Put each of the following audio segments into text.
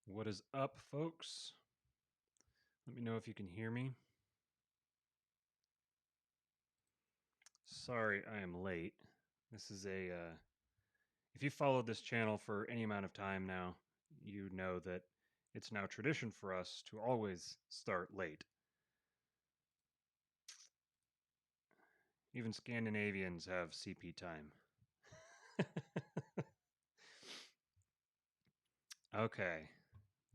What is up, folks? Let me know if you can hear me. Sorry, I am late. This is if you followed this channel for any amount of time now, you know that it's now tradition for us to always start late. Even Scandinavians have CP time. Okay,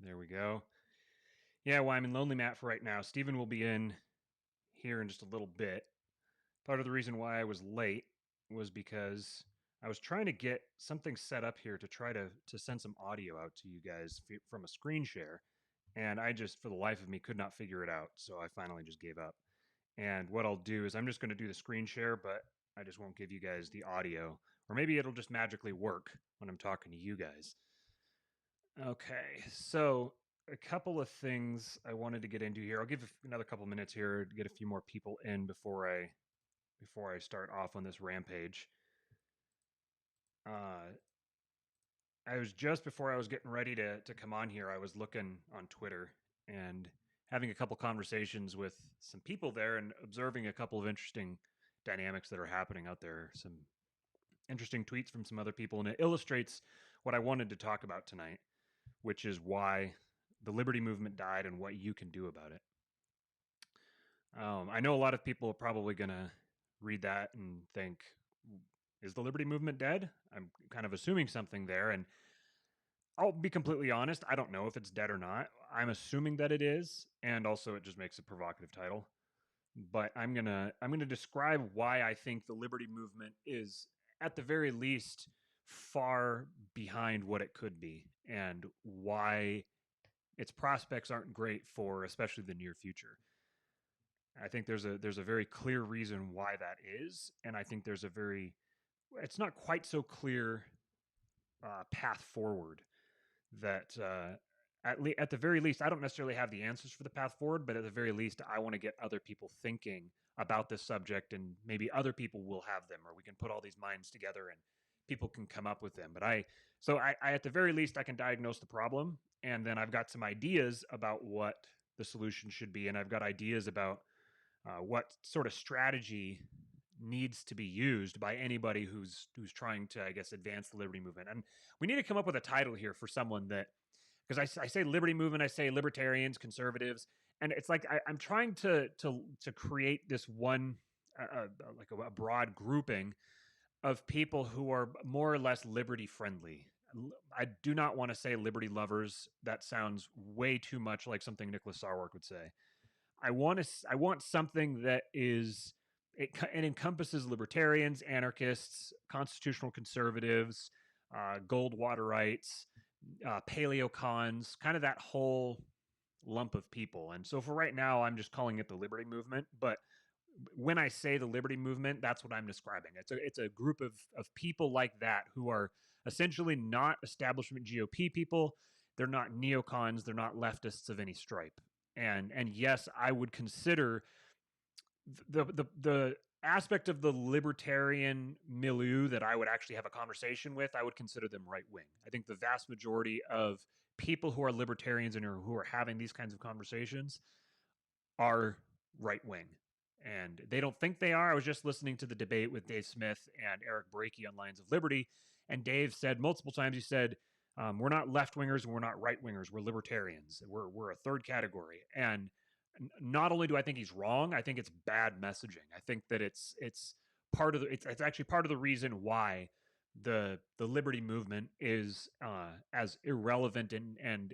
there we go. Yeah, well, I'm in Lonely Matt for right now. Steven will be in here in just a little bit. Part of the reason why I was late was because I was trying to get something set up here to try to send some audio out to you guys from a screen share, and I just for the life of me could not figure it out. So I finally just gave up. And what I'll do is I'm just going to do the screen share, but I just won't give you guys the audio, or maybe it'll just magically work when I'm talking to you guys. Okay, so a couple of things I wanted to get into here. I'll give another couple minutes here to get a few more people in before I start off on this rampage. Uh, I was just before I was getting ready to come on here, I was looking on Twitter and having a couple conversations with some people there and observing a couple of interesting dynamics that are happening out there. Some interesting tweets from some other people, and it illustrates what I wanted to talk about tonight, which is why the Liberty Movement died and what you can do about it. I know a lot of people are probably going to read that and think, is the Liberty Movement dead? I'm kind of assuming something there. And I'll be completely honest, I don't know if it's dead or not. I'm assuming that it is. And also, it just makes a provocative title. But I'm gonna describe why I think the Liberty Movement is, at the very least, far behind what it could be, and why its prospects aren't great for especially the near future. I think there's a very clear reason why that is, and I think there's a very it's not quite so clear path forward that at the very least I don't necessarily have the answers for the path forward, but at the very least I want to get other people thinking about this subject, and maybe other people will have them, or we can put all these minds together and people can come up with them. But I at the very least I can diagnose the problem, and then I've got some ideas about what the solution should be, and I've got ideas about what sort of strategy needs to be used by anybody who's trying to, I guess, advance the liberty movement. And we need to come up with a title here for someone that, because I say liberty movement, I say libertarians, conservatives, and it's like I'm trying to create this one like a broad grouping of people who are more or less liberty friendly. I do not want to say liberty lovers. That sounds way too much like something Nicholas Sarwark would say. I want something that is it encompasses libertarians, anarchists, constitutional conservatives, Goldwaterites, paleocons, kind of that whole lump of people. And so for right now, I'm just calling it the Liberty Movement. But when I say the Liberty Movement, that's what I'm describing. It's a group of people like that who are essentially not establishment GOP people. They're not neocons. They're not leftists of any stripe. And yes, I would consider the aspect of the libertarian milieu that I would actually have a conversation with, I would consider them right wing. I think the vast majority of people who are libertarians and who are having these kinds of conversations are right wing. And they don't think they are. I was just listening to the debate with Dave Smith and Eric Brakey on Lions of Liberty. And Dave said multiple times, he said, we're not left wingers and we're not right wingers. We're libertarians. We're a third category. And not only do I think he's wrong, I think it's bad messaging. I think that it's part of it's actually part of the reason why the liberty movement is as irrelevant and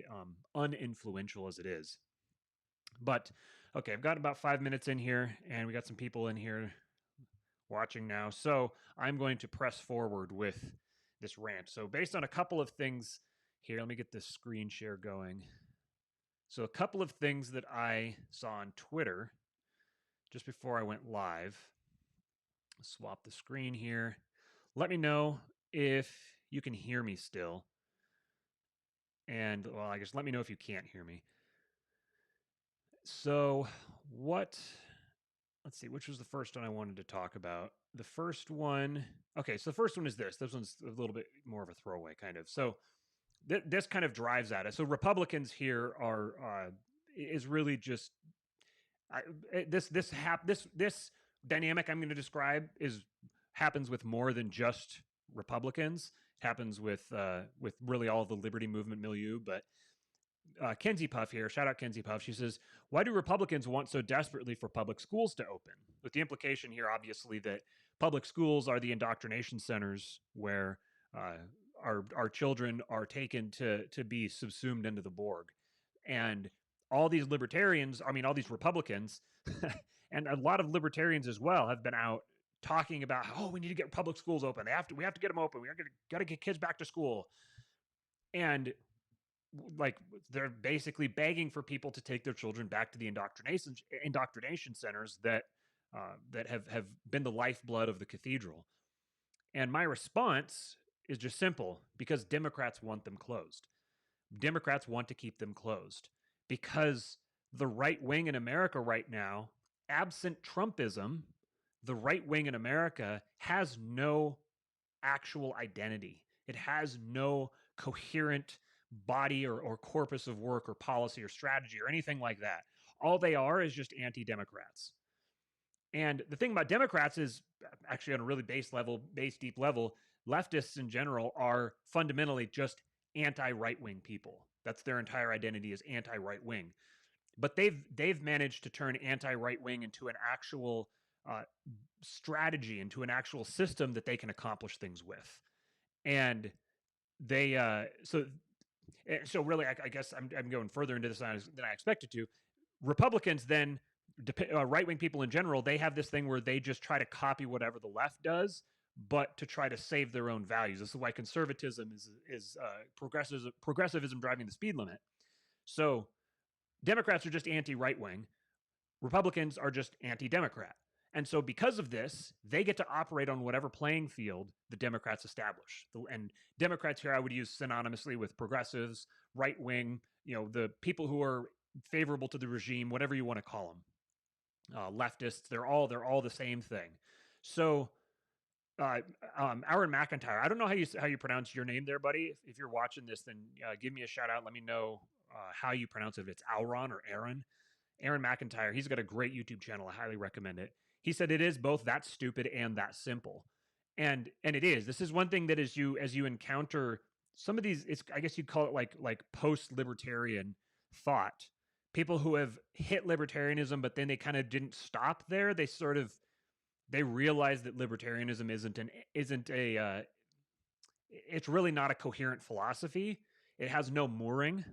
uninfluential as it is. But okay, I've got about 5 minutes in here, and we got some people in here watching now. So I'm going to press forward with this rant. So based on a couple of things here, let me get this screen share going. So a couple of things that I saw on Twitter just before I went live. Swap the screen here. Let me know if you can hear me still. And well, I guess let me know if you can't hear me. So what let's see, which was the first one I wanted to talk about. The first one, okay, so the first one is this. This one's a little bit more of a throwaway kind of. So this kind of drives at us. So Republicans here are is really just I, this dynamic I'm going to describe is happens with more than just Republicans. It happens with really all the liberty movement milieu. But Kenzie Puff here, shout out Kenzie Puff. She says, "Why do Republicans want so desperately for public schools to open?" With the implication here, obviously, that public schools are the indoctrination centers where our children are taken to be subsumed into the Borg, and all these libertarians, I mean, all these Republicans, and a lot of libertarians as well, have been out talking about, oh, we need to get public schools open. We have to get them open. We got to get kids back to school, and like they're basically begging for people to take their children back to the indoctrination centers that have been the lifeblood of the cathedral. And my response is just simple: because Democrats want them closed. Democrats want to keep them closed because the right wing in America right now, absent Trumpism, the right wing in America has no actual identity. It has no coherent body or corpus of work or policy or strategy or anything like that. All they are is just anti-Democrats. And the thing about Democrats is actually on a really base deep level, leftists in general are fundamentally just anti-right wing people. That's their entire identity is anti-right wing. But they've managed to turn anti-right wing into an actual strategy, into an actual system that they can accomplish things with. And they so really, I guess I'm going further into this than I expected to. Republicans then, right-wing people in general, they have this thing where they just try to copy whatever the left does, but to try to save their own values. This is why conservatism is progressivism driving the speed limit. So Democrats are just anti-right-wing. Republicans are just anti-Democrat. And so because of this, they get to operate on whatever playing field the Democrats establish. And Democrats here I would use synonymously with progressives, right-wing, the people who are favorable to the regime, whatever you want to call them. Leftists, they're all the same thing. So Aaron McIntyre, I don't know how you pronounce your name there, buddy. If you're watching this, then give me a shout out. Let me know how you pronounce it. If it's Auron or Aaron. Aaron McIntyre, he's got a great YouTube channel. I highly recommend it. He said it is both that stupid and that simple. And it is. This is one thing that as you encounter some of these, it's, I guess you'd call it like post-libertarian thought. People who have hit libertarianism, but then they kind of didn't stop there. They realize that libertarianism it's really not a coherent philosophy. It has no mooring.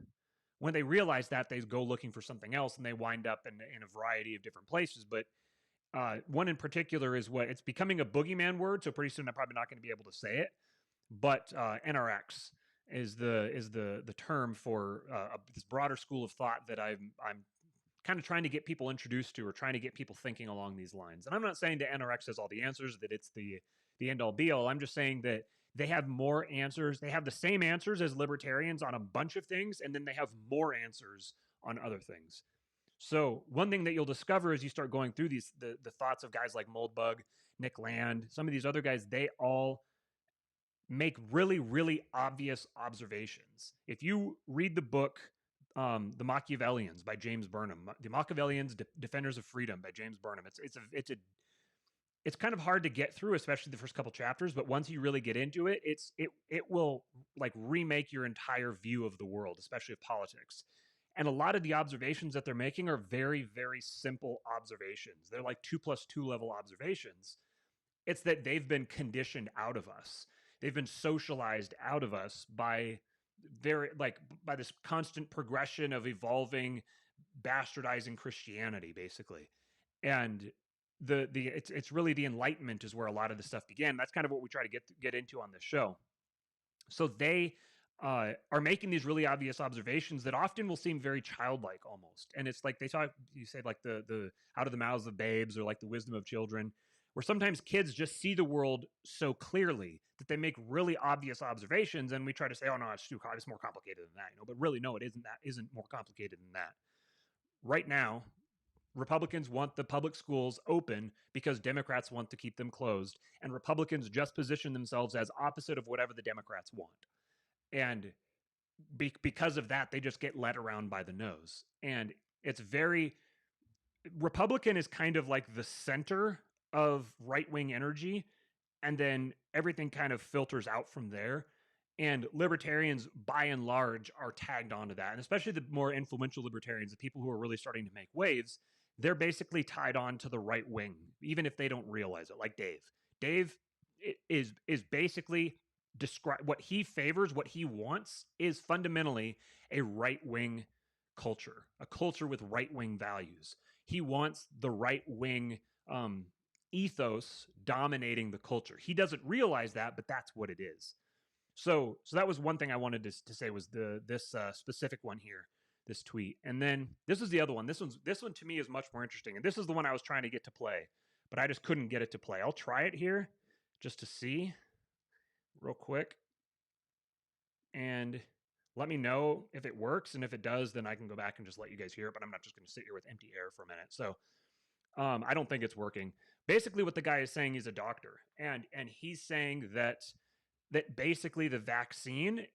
When they realize that, they go looking for something else, and they wind up in a variety of different places. But one in particular is it's becoming a boogeyman word. So pretty soon I'm probably not going to be able to say it. But NRX is the term for this broader school of thought that I'm kind of trying to get people introduced to, or trying to get people thinking along these lines. And I'm not saying that NRX has all the answers, that it's the end all be all. I'm just saying that they have more answers. They have the same answers as libertarians on a bunch of things, and then they have more answers on other things. So one thing that you'll discover as you start going through the thoughts of guys like Moldbug, Nick Land, some of these other guys, they all make really, really obvious observations. If you read the book, The Machiavellians by James Burnham, The Machiavellians, Defenders of Freedom by James Burnham, it's kind of hard to get through, especially the first couple chapters. But once you really get into it, it will like remake your entire view of the world, especially of politics. And a lot of the observations that they're making are very, very simple observations. They're like 2+2 level observations. It's that they've been conditioned out of us. They've been socialized out of us by this constant progression of evolving, bastardizing Christianity, basically. And it's really the Enlightenment is where a lot of this stuff began. That's kind of what we try to get into on this show. So they are making these really obvious observations that often will seem very childlike almost. And it's like you say like the out of the mouths of babes, or like the wisdom of children, where sometimes kids just see the world so clearly that they make really obvious observations, and we try to say, oh no, it's more complicated than that, but really no, it isn't more complicated than that. Right now, Republicans want the public schools open because Democrats want to keep them closed, and Republicans just position themselves as opposite of whatever the Democrats want. And because of that, they just get led around by the nose. And it's very Republican is kind of like the center of right wing energy, and then everything kind of filters out from there. And libertarians, by and large, are tagged onto that. And especially the more influential libertarians, the people who are really starting to make waves, they're basically tied on to the right wing, even if they don't realize it. Like Dave. Dave is basically describe what he favors, what he wants is fundamentally a right wing culture, a culture with right wing values. He wants the right wing ethos dominating the culture. He doesn't realize that, but that's what it is. So that was one thing I wanted to say was this specific one here, this tweet, and then this is the other one. This one to me is much more interesting, and this is the one I was trying to get to play, but I just couldn't get it to play. I'll try it here just to see real quick, and let me know if it works, and if it does, then I can go back and just let you guys hear it. But I'm not just going to sit here with empty air for a minute. So I don't think it's working. Basically, what the guy is saying, he's a doctor, and he's saying that basically the vaccine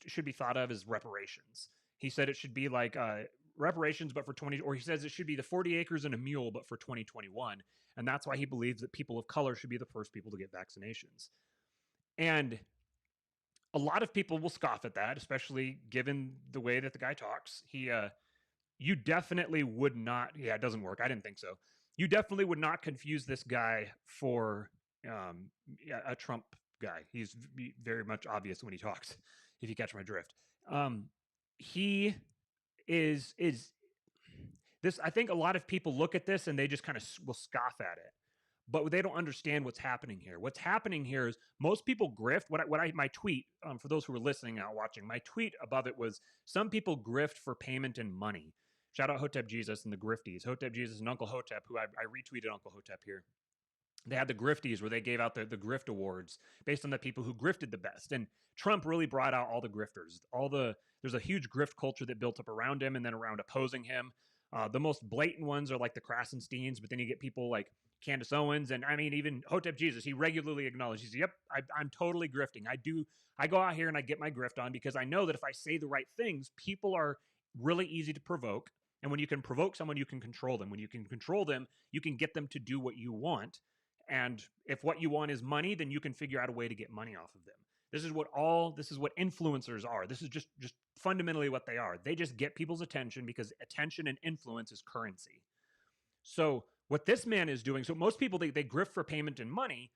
should be thought of as reparations. He said it should be like reparations, but for 20, or he says it should be the 40 acres and a mule, but for 2021, and that's why he believes that people of color should be the first people to get vaccinations. And a lot of people will scoff at that, especially given the way that the guy talks. You definitely would not. Yeah, it doesn't work. I didn't think so. You definitely would not confuse this guy for a Trump guy. He's very much obvious when he talks, if you catch my drift. He is this. I think a lot of people look at this and they just kind of will scoff at it, but they don't understand what's happening here. What's happening here is most people grift. My tweet, for those who are listening now, watching, my tweet above it was, some people grift for payment in money. Shout out Hotep Jesus and the Grifties. Hotep Jesus and Uncle Hotep, who I retweeted Uncle Hotep here. They had the Grifties where they gave out the Grift Awards based on the people who grifted the best. And Trump really brought out all the grifters. There's a huge grift culture that built up around him and then around opposing him. The most blatant ones are like the Krasensteins, but then you get people like Candace Owens, and I mean, even Hotep Jesus, he regularly acknowledges, yep, I'm totally grifting. I go out here and I get my grift on because I know that if I say the right things, people are really easy to provoke. And when you can provoke someone, you can control them. When you can control them, you can get them to do what you want. And if what you want is money, then you can figure out a way to get money off of them. This is what influencers are. This is just fundamentally what they are. They just get people's attention because attention and influence is currency. So what this man is doing, so most people, they grift for payment in money,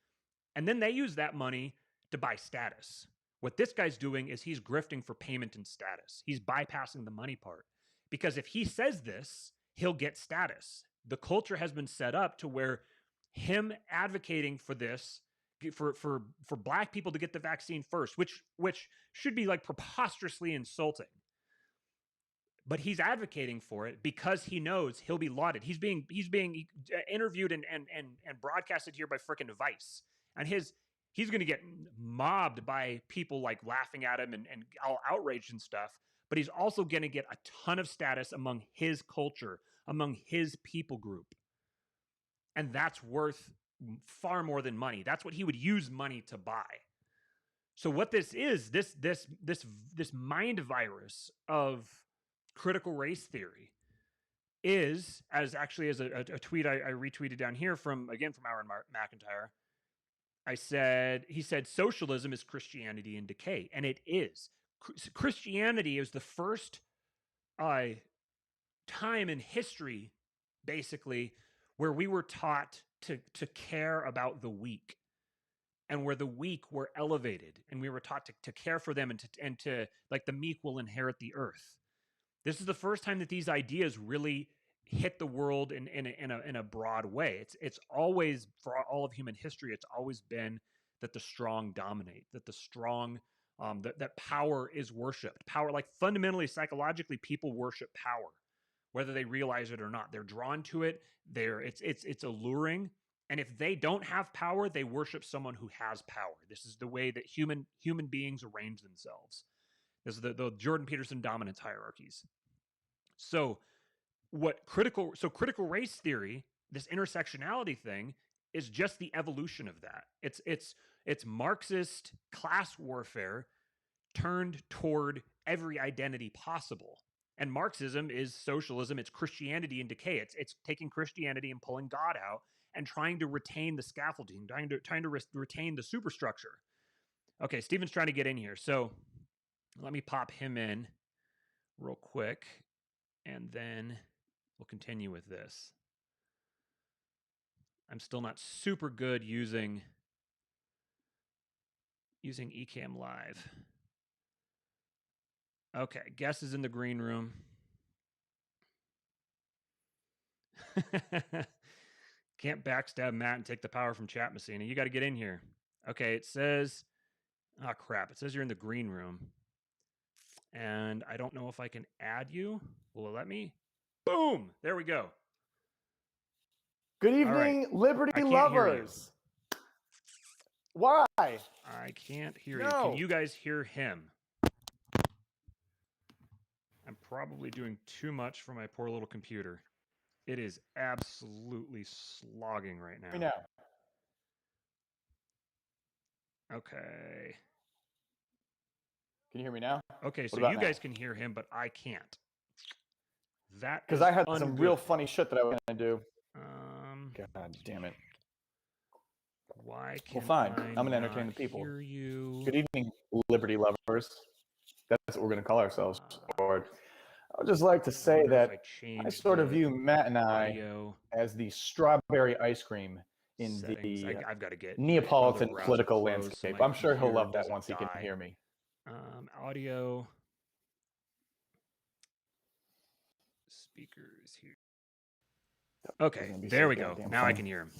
and then they use that money to buy status. What this guy's doing is he's grifting for payment and status. He's bypassing the money part. Because if he says this, he'll get status. The culture has been set up to where him advocating for this, for black people to get the vaccine first, which should be like preposterously insulting. But he's advocating for it because he knows he'll be lauded. He's being interviewed and broadcasted here by frickin' Vice, and he's going to get mobbed by people like laughing at him and all outraged and stuff. But he's also going to get a ton of status among his culture, among his people group. And that's worth far more than money. That's what he would use money to buy. So what this is, this mind virus of critical race theory is, as a tweet I retweeted down here from Aaron McIntyre. He said, socialism is Christianity in decay. And it is. Christianity is the first time in history, basically, where we were taught to care about the weak, and where the weak were elevated, and we were taught to care for them, and to like the meek will inherit the earth. This is the first time that these ideas really hit the world in a broad way. It's always, for all of human history, it's always been that the strong dominate, that the strong, that power is worshipped. Power, like fundamentally, psychologically, people worship power, whether they realize it or not. They're drawn to it. It's alluring. And if they don't have power, they worship someone who has power. This is the way that human beings arrange themselves. This is the Jordan Peterson dominance hierarchies. So critical race theory, this intersectionality thing, is just the evolution of that. It's Marxist class warfare turned toward every identity possible. And Marxism is socialism. It's Christianity in decay. It's taking Christianity and pulling God out and trying to retain the scaffolding, trying to retain the superstructure. Okay, Steven's trying to get in here. So let me pop him in real quick, and then we'll continue with this. I'm still not super good using Ecamm Live. Okay, Guess is in the green room. Can't backstab Matt and take the power from Chat Messina. You got to get in here. Okay, it says, oh crap, it says you're in the green room. And I don't know if I can add you. Will it let me? Boom! There we go. Good evening, Liberty lovers. Why? I can't hear you. Can you guys hear him? I'm probably doing too much for my poor little computer. It is absolutely slogging right now. I know. Okay. Can you hear me now? Okay, so you guys can hear him, but I can't. That because I had some real funny shit that I was gonna do. God damn it. Why can't fine. I'm gonna entertain the people. Hear you? Good evening, Liberty lovers. That's what we're gonna call ourselves. Or I'd just like to say that I sort of view Matt and I as the strawberry ice cream in the I've got to get Neapolitan political landscape. I'm sure he'll love that once he can hear me. Audio speakers here. Okay, there we go. Now I can hear him.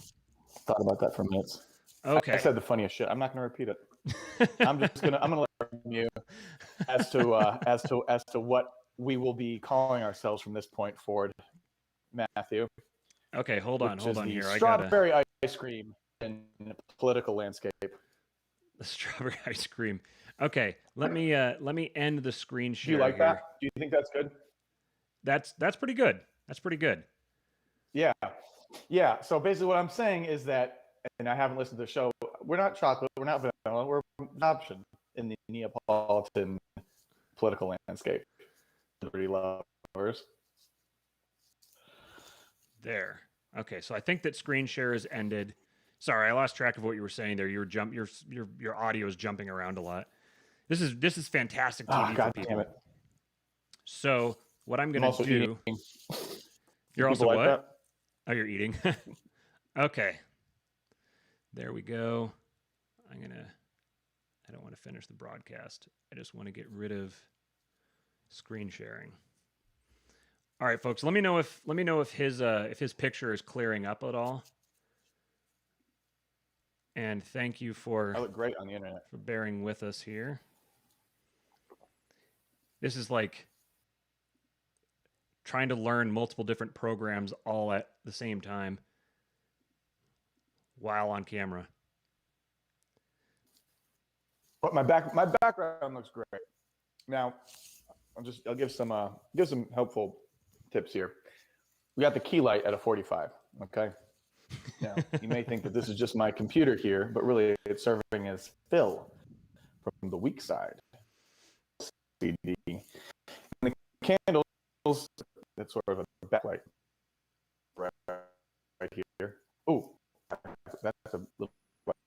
Thought about that for minutes. Okay. I said the funniest shit. I'm not going to repeat it. I'm gonna learn from you as to what we will be calling ourselves from this point forward, Matthew. Okay, hold on here. Strawberry ice cream in the political landscape. The strawberry ice cream. Okay, let me end the screen share. Do you like here. that? Do you think that's good? That's pretty good. That's pretty good. Yeah. So basically, what I'm saying is that, and I haven't listened to the show. We're not chocolate. We're not vanilla. We're an option in the Neapolitan political landscape. Liberty lovers. There. Okay, so I think that screen share is ended. Sorry, I lost track of what you were saying there. Your audio is jumping around a lot. This is fantastic TV for people. Damn it. So what I'm going to do? Eating. You're also like what? That? Oh, you're eating. Okay. There we go. I don't want to finish the broadcast. I just want to get rid of screen sharing. All right, folks. Let me know if his picture is clearing up at all. And thank you I look great on the internet. For bearing with us here. This is like trying to learn multiple different programs all at the same time while on camera. But my background looks great. Now, I'll give some helpful tips here. We got the key light at a 45. Okay. Now you may think that this is just my computer here, but really it's serving as fill from the weak side. CD. And the candles, that's sort of a backlight right here. Oh, that's a little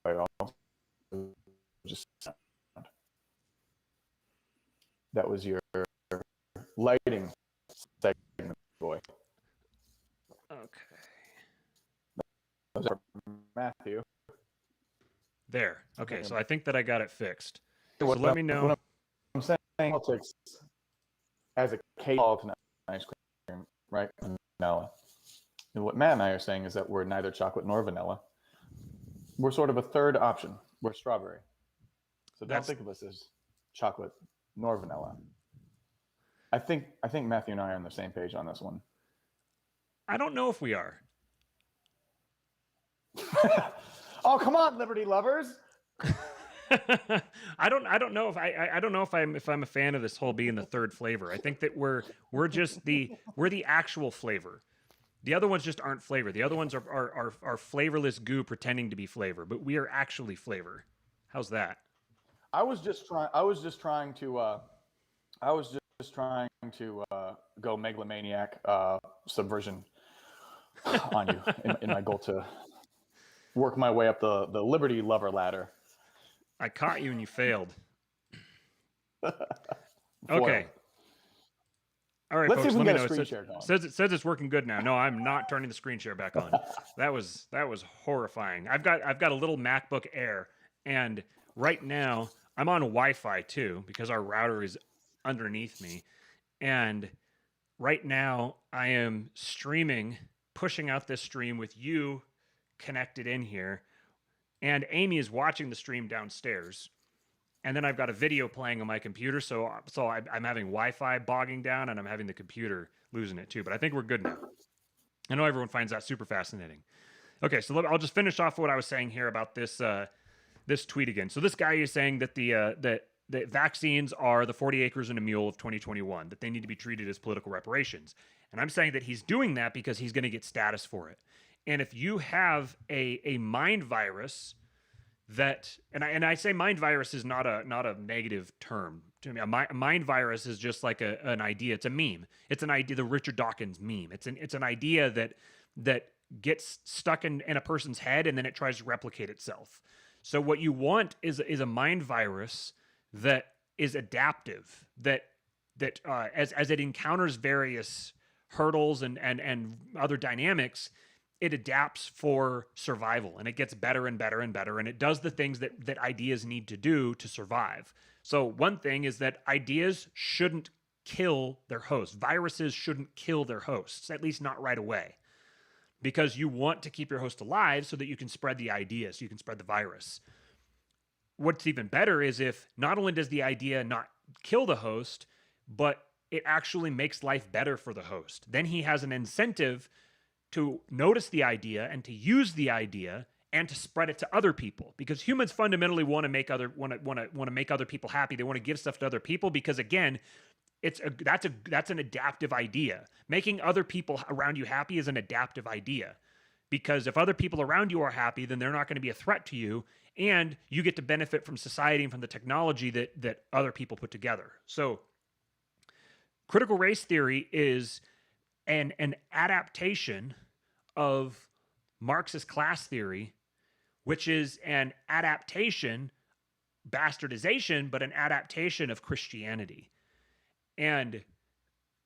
light off. Just that was your lighting segment, boy. Okay. Matthew. There. Okay, so I think that I got it fixed. So let me know. What I'm saying, politics as a Neapolitan ice cream, right? Vanilla. And what Matt and I are saying is that we're neither chocolate nor vanilla. We're sort of a third option. We're strawberry. So don't think of us as chocolate nor vanilla. I think Matthew and I are on the same page on this one. I don't know if we are. Oh, come on, Liberty lovers. I don't know if I don't know if I'm a fan of this whole being the third flavor. I think that we're the actual flavor. The other ones just aren't flavor. The other ones are flavorless goo pretending to be flavor, but we are actually flavor. How's that? I was just trying. I was just trying to. I was just trying to go megalomaniac subversion on you in my goal to work my way up the liberty lover ladder. I caught you and you failed. Foiled. Okay. All right, Let's see folks, if we let can me get a know. screen It share going. says it's working good now. No, I'm not turning the screen share back on. That was horrifying. I've got a little MacBook Air, and right now I'm on Wi-Fi too because our router is underneath me. And right now I am streaming, pushing out this stream with you connected in here, and Amy is watching the stream downstairs. And then I've got a video playing on my computer, so I'm having Wi-Fi bogging down, and I'm having the computer losing it too. But I think we're good now. I know everyone finds that super fascinating. Okay, so I'll just finish off what I was saying here about this this tweet again. So this guy is saying that the vaccines are the 40 acres and a mule of 2021, that they need to be treated as political reparations. And I'm saying that he's doing that because he's going to get status for it. And if you have a mind virus that, and I say mind virus is not a negative term to me. A mind virus is just like an idea. It's a meme. It's an idea. The Richard Dawkins meme. It's an idea that gets stuck in a person's head and then it tries to replicate itself. So what you want is a mind virus that is adaptive. That as it encounters various hurdles and other dynamics, it adapts for survival and it gets better and better and better. And it does the things that ideas need to do to survive. So one thing is that ideas shouldn't kill their hosts. Viruses shouldn't kill their hosts, at least not right away, because you want to keep your host alive so that you can spread the idea, so you can spread the virus. What's even better is if not only does the idea not kill the host, but it actually makes life better for the host. Then he has an incentive to notice the idea and to use the idea and to spread it to other people, because humans fundamentally want to make other people happy. They want to give stuff to other people because, again, that's an adaptive idea. Making other people around you happy is an adaptive idea, because if other people around you are happy, then they're not going to be a threat to you, and you get to benefit from society and from the technology that other people put together. So critical race theory is an adaptation of Marxist class theory, which is an adaptation, bastardization, but an adaptation of Christianity. And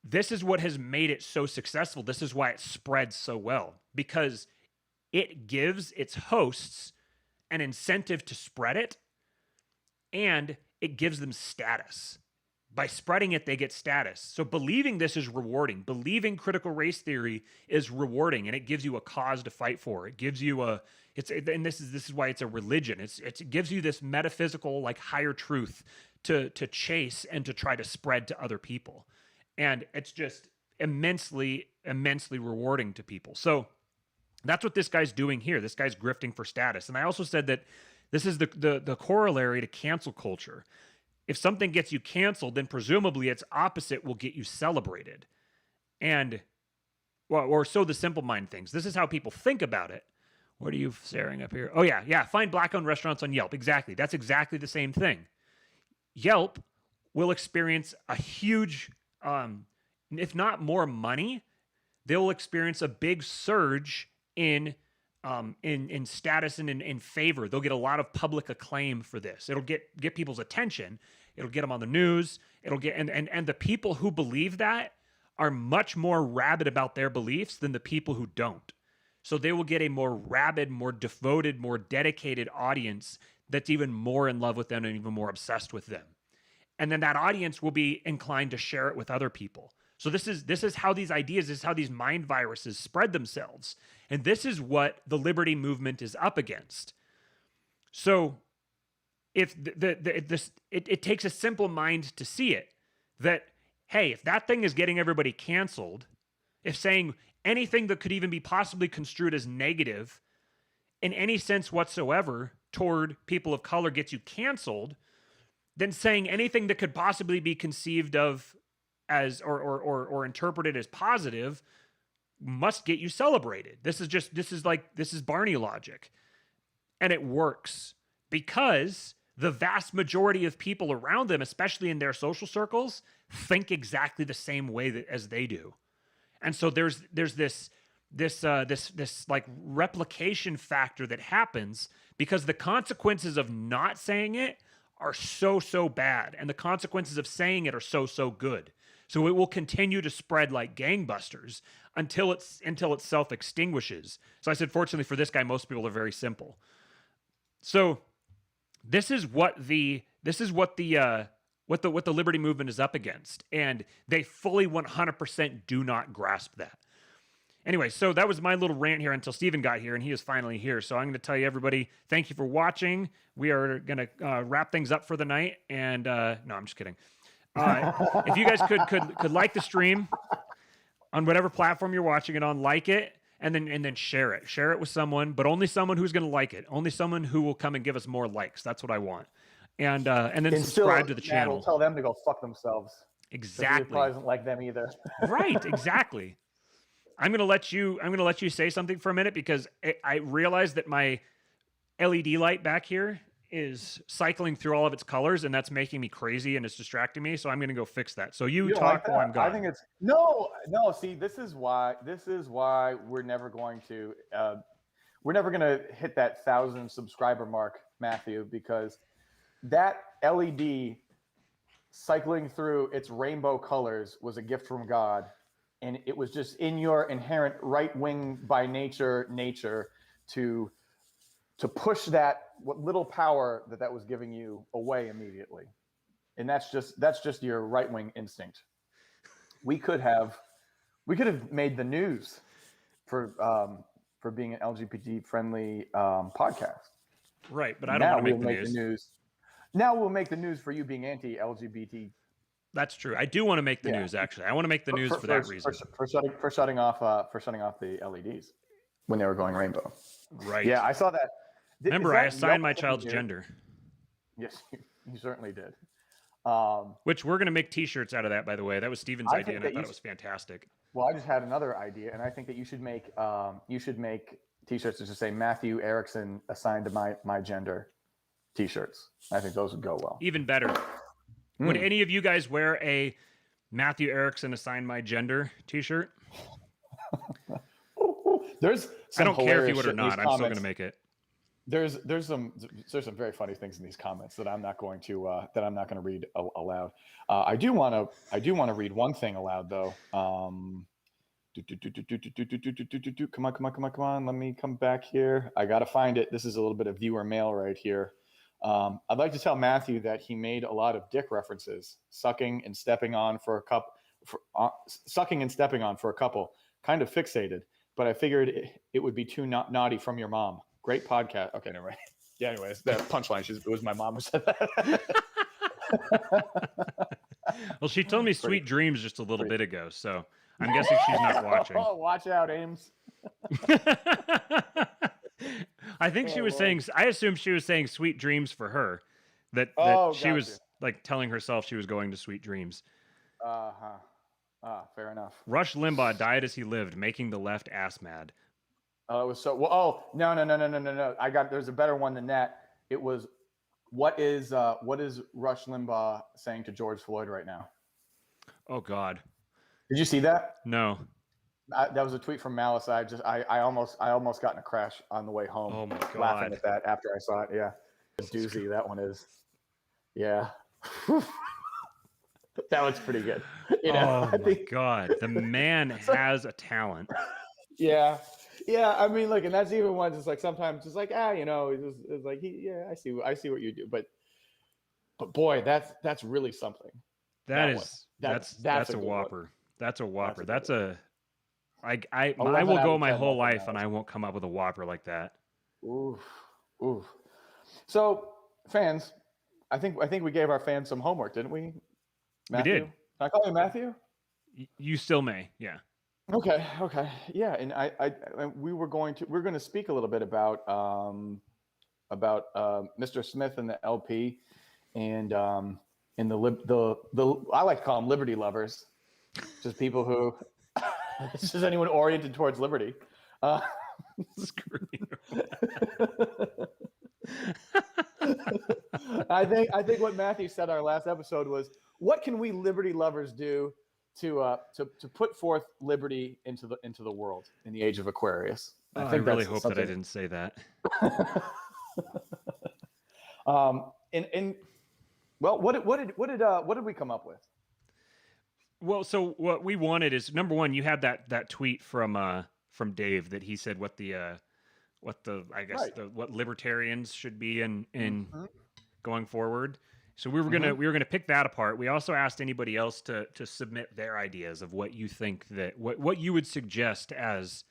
this is what has made it so successful. This is why it spreads so well, because it gives its hosts an incentive to spread it, and it gives them status. By spreading it, they get status. So believing this is rewarding. Believing critical race theory is rewarding, and it gives you a cause to fight for. It gives you and this is why it's a religion. It gives you this metaphysical, like, higher truth to chase and to try to spread to other people. And it's just immensely, immensely rewarding to people. So that's what this guy's doing here. This guy's grifting for status. And I also said that this is the corollary to cancel culture. If something gets you canceled, then presumably its opposite will get you celebrated. And, well, or so the simple mind thinks. This is how people think about it. What are you staring up here? Oh, yeah. Find black-owned restaurants on Yelp. Exactly. That's exactly the same thing. Yelp will experience a huge, if not more money, they'll experience a big surge in status and in favor. They'll get a lot of public acclaim for this. It'll get people's attention. It'll get them on the news. It'll get and the people who believe that are much more rabid about their beliefs than the people who don't. So they will get a more rabid, more devoted, more dedicated audience that's even more in love with them and even more obsessed with them. And then that audience will be inclined to share it with other people. So this is how these ideas, this is how these mind viruses spread themselves. And this is what the liberty movement is up against. So if it takes a simple mind to see it, that, hey, if that thing is getting everybody canceled, if saying anything that could even be possibly construed as negative in any sense whatsoever toward people of color gets you canceled, then saying anything that could possibly be conceived of as or interpreted as positive must get you celebrated. This is Barney logic. And it works because the vast majority of people around them, especially in their social circles, think exactly the same way as they do. And so there's this like replication factor that happens because the consequences of not saying it are so bad, and the consequences of saying it are so good. So it will continue to spread like gangbusters until it self extinguishes. So I said, fortunately for this guy, most people are very simple. So this is what the liberty movement is up against, and they fully 100% do not grasp that. Anyway, so that was my little rant here until Steven got here, and he is finally here. So I'm going to tell you, everybody, thank you for watching. We are going to wrap things up for the night, and no, I'm just kidding. If you guys could like the stream on whatever platform you're watching it on, like it, and then share it. Share it with someone, but only someone who's going to like it. Only someone who will come and give us more likes. That's what I want. And then subscribe to the channel. We'll tell them to go fuck themselves. Exactly. It probably doesn't like them either. Right. Exactly. I'm gonna let you say something for a minute because I realized that my LED light back here is cycling through all of its colors, and that's making me crazy and it's distracting me. So I'm gonna go fix that. So you talk while I'm gone. I think it's no. See, this is why we're never going to hit that 1,000 subscriber mark, Matthew, because that LED cycling through its rainbow colors was a gift from God. And it was just in your inherent right-wing by nature to push that what little power that was giving you away immediately. And that's just your right-wing instinct. We could have made the news for being an LGBT friendly podcast. Right, but I don't want to make the news. Now we'll make the news for you being anti-LGBT. That's true. I do want to make the news. Actually, I want to make the news for that reason. For shutting off the LEDs when they were going rainbow. Right. Yeah, I saw that. Remember, I assigned my child's gender. Yes, you certainly did. Which we're going to make T-shirts out of that, by the way. That was Steven's idea, and I thought it was fantastic. Well, I just had another idea, and I think that you should make T-shirts that just say Matthew Erickson assigned to my gender. T-shirts. I think those would go well. Even better. Would any of you guys wear a Matthew Erickson assigned my gender T-shirt? I don't care if you would or not. I'm still going to make it. There's some very funny things in these comments that I'm not going to read aloud. I do want to read one thing aloud though. Come on. Let me come back here. I got to find it. This is a little bit of viewer mail right here. I'd like to tell Matthew that he made a lot of dick references, sucking and stepping on for a couple, kind of fixated, but I figured it would be too naughty from your mom. Great podcast. Okay, never mind. Yeah, anyways, that punchline, it was my mom who said that. Well, she told me sweet dreams just a little bit ago, so I'm guessing she's not watching. Oh, watch out, Ames. I think she was saying, I assume she was saying sweet dreams for her. That she was like telling herself she was going to sweet dreams. Fair enough. Rush Limbaugh died as he lived, making the left ass mad. It was so well. Oh, no. There's a better one than that. It was, what is Rush Limbaugh saying to George Floyd right now? Oh God. Did you see that? No. That was a tweet from Malice. I almost got in a crash on the way home. Oh my God. Laughing at that after I saw it. Yeah. A doozy that one is. Yeah. That one's pretty good. Oh my God. The man has a talent. Yeah. Yeah. I mean, look, and that's even one just like sometimes just like, it's like I see what you do. But boy, that's really something. That's a whopper. That's a whopper. I will go my whole life and I won't come up with a whopper like that. Oof. So, fans, I think we gave our fans some homework, didn't we? Matthew? We did. Can I call you Matthew? You still may, yeah. Okay, yeah, and we're going to speak a little bit about Mr. Smith and the LP, and the I like to call them liberty lovers, just people who. It's just anyone oriented towards liberty. I think what Matthew said our last episode was, what can we liberty lovers do to put forth liberty into the world in the age of Aquarius? Oh, I I think really that's hope that I something. didn't say that. And well, what did we come up with? Well, so what we wanted is, number one, you had that tweet from Dave that he said what the I guess Right. what libertarians should be in Mhm. going forward. So we were Mhm. gonna pick that apart. We also asked anybody else to submit their ideas of what you think that what you would suggest as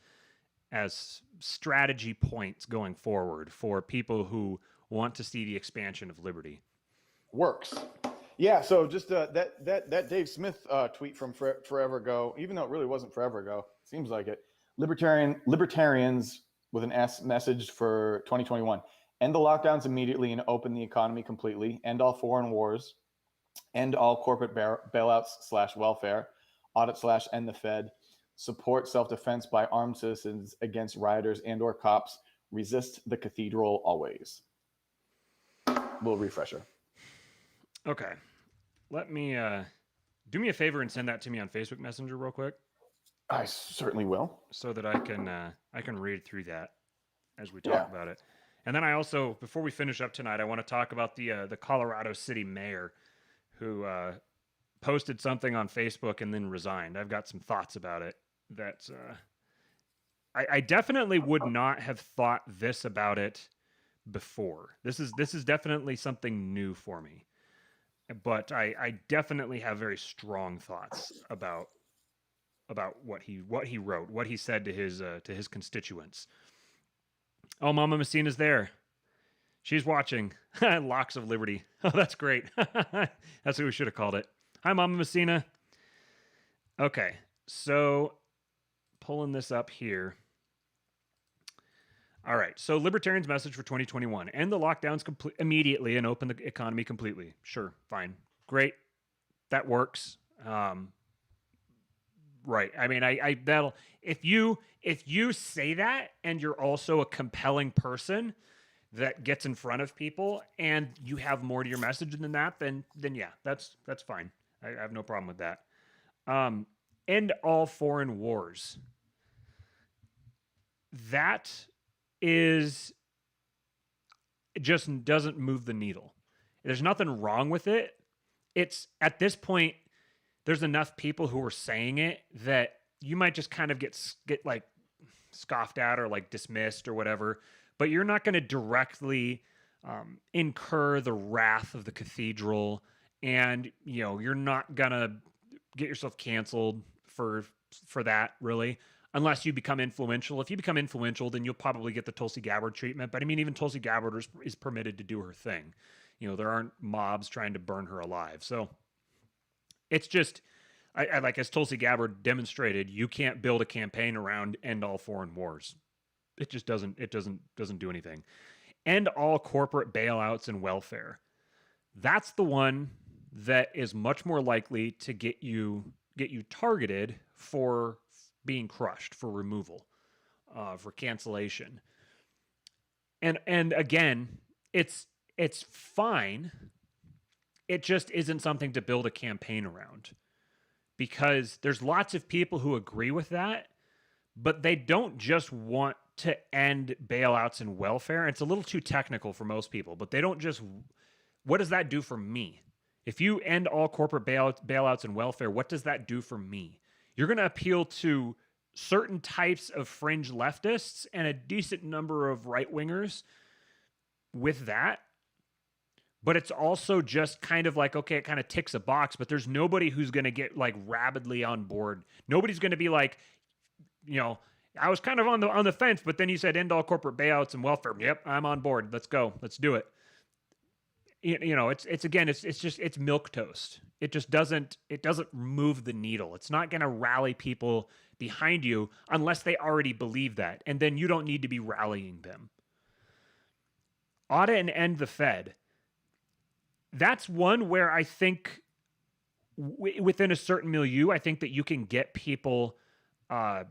strategy points going forward for people who want to see the expansion of liberty. Works. Yeah, so just that Dave Smith tweet from forever ago, even though it really wasn't forever ago, seems like it. Libertarians with an S message for 2021: end the lockdowns immediately and open the economy completely. End all foreign wars. End all corporate bailouts / welfare. Audit / end the Fed. Support self-defense by armed citizens against rioters and/or cops. Resist the cathedral always. Little refresher. Okay. Let me do me a favor and send that to me on Facebook Messenger real quick, I certainly will. so that I can read through that as we talk Yeah. about it. And then I also, before we finish up tonight, I want to talk about the Colorado City mayor who posted something on Facebook and then resigned. I've got some thoughts about it. That I definitely would not have thought this about it before. This is definitely something new for me. But I definitely have very strong thoughts about what he wrote, what he said to his constituents. Oh, Mama Messina's there. She's watching. Locks of Liberty. Oh, that's great. That's what we should have called it. Hi, Mama Messina. Okay, so pulling this up here. All right, so Libertarians' message for 2021: end the lockdowns immediately and open the economy completely. Sure, fine, great, that works. Right. I mean, I that'll if you say that and you're also a compelling person that gets in front of people and you have more to your message than that, then yeah, that's fine. I have no problem with that. End all foreign wars. That is, it just doesn't move the needle. There's nothing wrong with it. It's at this point, there's enough people who are saying it that you might just kind of get like scoffed at or like dismissed or whatever, but you're not going to directly incur the wrath of the cathedral, and you're not gonna get yourself canceled for that, really, unless you become influential. If you become influential, then you'll probably get the Tulsi Gabbard treatment. But I mean, even Tulsi Gabbard is permitted to do her thing. There aren't mobs trying to burn her alive. So it's just, I like, as Tulsi Gabbard demonstrated, you can't build a campaign around end all foreign wars. It just doesn't do anything. End all corporate bailouts and welfare. That's the one that is much more likely to get you targeted for being crushed, for removal, for cancellation. And again, it's fine. It just isn't something to build a campaign around, because there's lots of people who agree with that, but they don't just want to end bailouts and welfare. It's a little too technical for most people, but they don't just, what does that do for me? If you end all corporate bailouts and welfare, what does that do for me? You're going to appeal to certain types of fringe leftists and a decent number of right-wingers with that. But it's also just kind of like, okay, it kind of ticks a box, but there's nobody who's going to get like rabidly on board. Nobody's going to be like, I was kind of on the fence, but then you said end all corporate bailouts and welfare. Yep, I'm on board. Let's go. Let's do it. It's milk toast. It just doesn't move the needle. It's not going to rally people behind you unless they already believe that, and then you don't need to be rallying them. Audit and end the Fed. That's one where I think within a certain milieu, I think that you can get people. You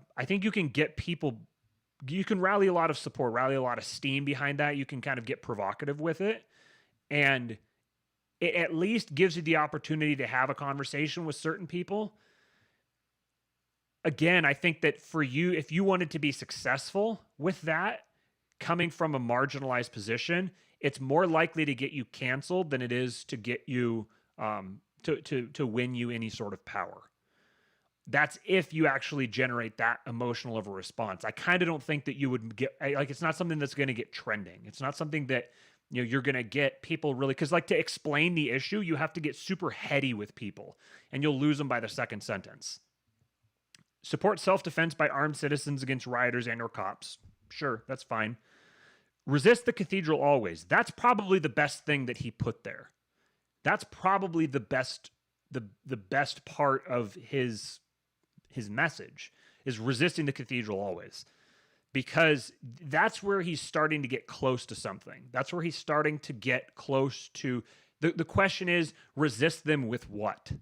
can rally a lot of support, rally a lot of steam behind that. You can kind of get provocative with it. And it at least gives you the opportunity to have a conversation with certain people. Again, I think that for you, if you wanted to be successful with that, coming from a marginalized position, it's more likely to get you canceled than it is to get you to win you any sort of power. That's if you actually generate that emotional of a response. I kind of don't think that you would get, like, it's not something that's going to get trending. It's not something that, you know, you're going to get people really, because like to explain the issue, you have to get super heady with people and you'll lose them by the second sentence. Support self-defense by armed citizens against rioters and or cops. Sure, that's fine. Resist the cathedral always. That's probably the best thing that he put there. That's probably the best part of his message is resisting the cathedral always, because that's where he's starting to get close to something. That's where he's starting to get close to the question is, resist them with what?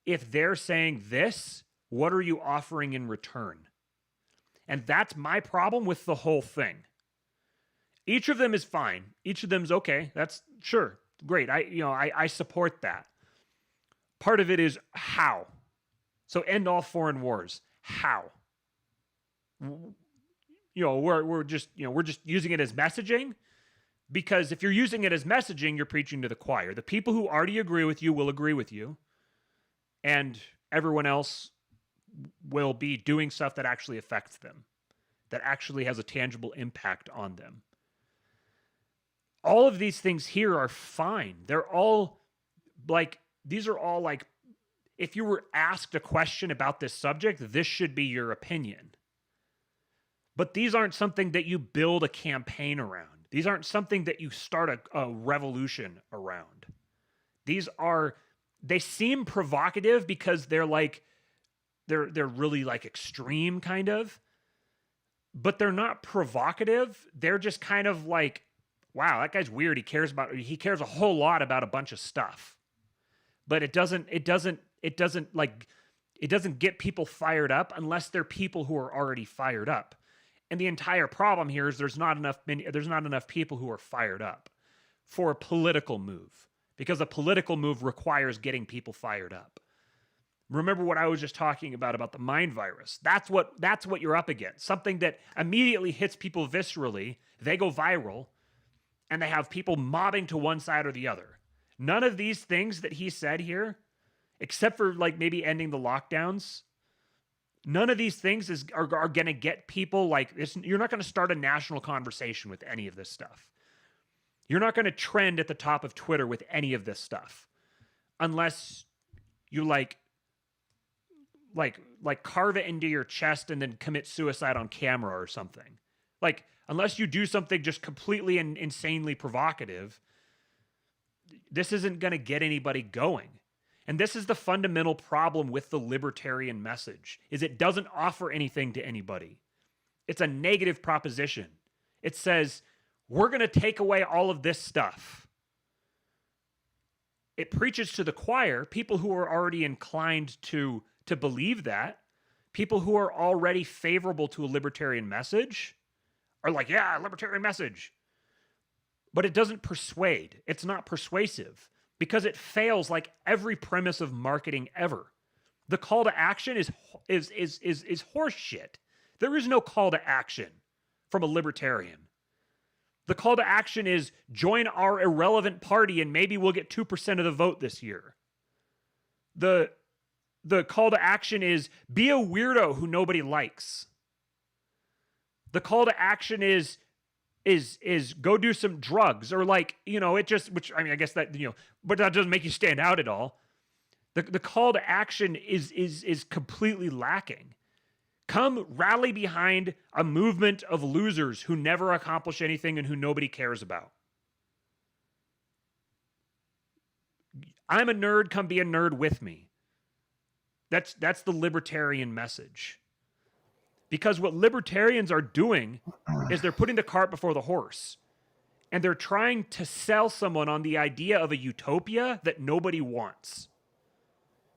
If they're saying this, what are you offering in return? And that's my problem with the whole thing. Each of them is fine. Each of them is okay. That's sure. Great. I support that. Part of it is how. So end all foreign wars. How? We're just using it as messaging, because if you're using it as messaging, you're preaching to the choir. The people who already agree with you will agree with you, and everyone else will be doing stuff that actually affects them, that actually has a tangible impact on them. All of these things here are fine. They're all like, these are all like, if you were asked a question about this subject, this should be your opinion. But these aren't something that you build a campaign around. These aren't something that you start a revolution around. They seem provocative because they're really like extreme kind of, but they're not provocative. They're just kind of like, wow, that guy's weird. He cares a whole lot about a bunch of stuff, but it doesn't get people fired up unless they're people who are already fired up. And the entire problem here is there's not enough people who are fired up for a political move, because a political move requires getting people fired up. Remember what I was just talking about the mind virus. That's what you're up against. Something that immediately hits people viscerally, they go viral, and they have people mobbing to one side or the other. None of these things that he said here, except for like maybe ending the lockdowns, none of these things are going to get people like this. You're not going to start a national conversation with any of this stuff. You're not going to trend at the top of Twitter with any of this stuff, unless you like carve it into your chest and then commit suicide on camera or something. Like, unless you do something just completely and insanely provocative, this isn't going to get anybody going. And this is the fundamental problem with the libertarian message, is it doesn't offer anything to anybody. It's a negative proposition. It says, we're going to take away all of this stuff. It preaches to the choir, people who are already inclined to believe that, people who are already favorable to a libertarian message are like, yeah, libertarian message. But it doesn't persuade. It's not persuasive because it fails like every premise of marketing ever. The call to action is horse shit. There is no call to action from a libertarian. The call to action is join our irrelevant party and maybe we'll get 2% of the vote this year. The call to action is be a weirdo who nobody likes. The call to action is go do some drugs, or like, it just, which I mean, I guess that, but that doesn't make you stand out at all. The call to action is completely lacking. Come rally behind a movement of losers who never accomplish anything and who nobody cares about. I'm a nerd, come be a nerd with me. That's the libertarian message. Because what libertarians are doing is they're putting the cart before the horse. And they're trying to sell someone on the idea of a utopia that nobody wants.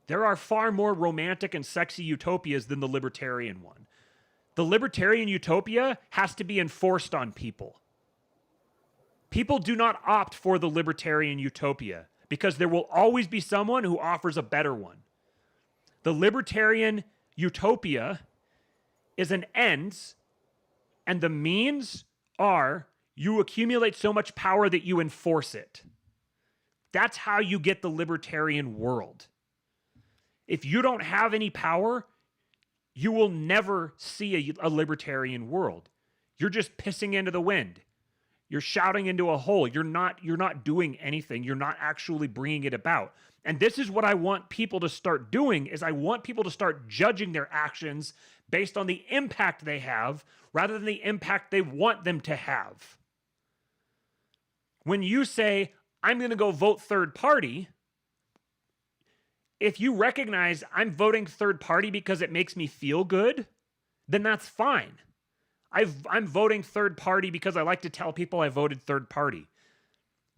There are far more romantic and sexy utopias than the libertarian one. The libertarian utopia has to be enforced on people. People do not opt for the libertarian utopia because there will always be someone who offers a better one. The libertarian utopia is an ends, and the means are you accumulate so much power that you enforce it. That's how you get the libertarian world. If you don't have any power, you will never see a libertarian world. You're just pissing into the wind. You're shouting into a hole. You're not doing anything. You're not actually bringing it about. And this is what I want people to start doing is I want people to start judging their actions based on the impact they have rather than the impact they want them to have. When you say, I'm going to go vote third party, if you recognize I'm voting third party because it makes me feel good, then that's fine. I'm voting third party because I like to tell people I voted third party.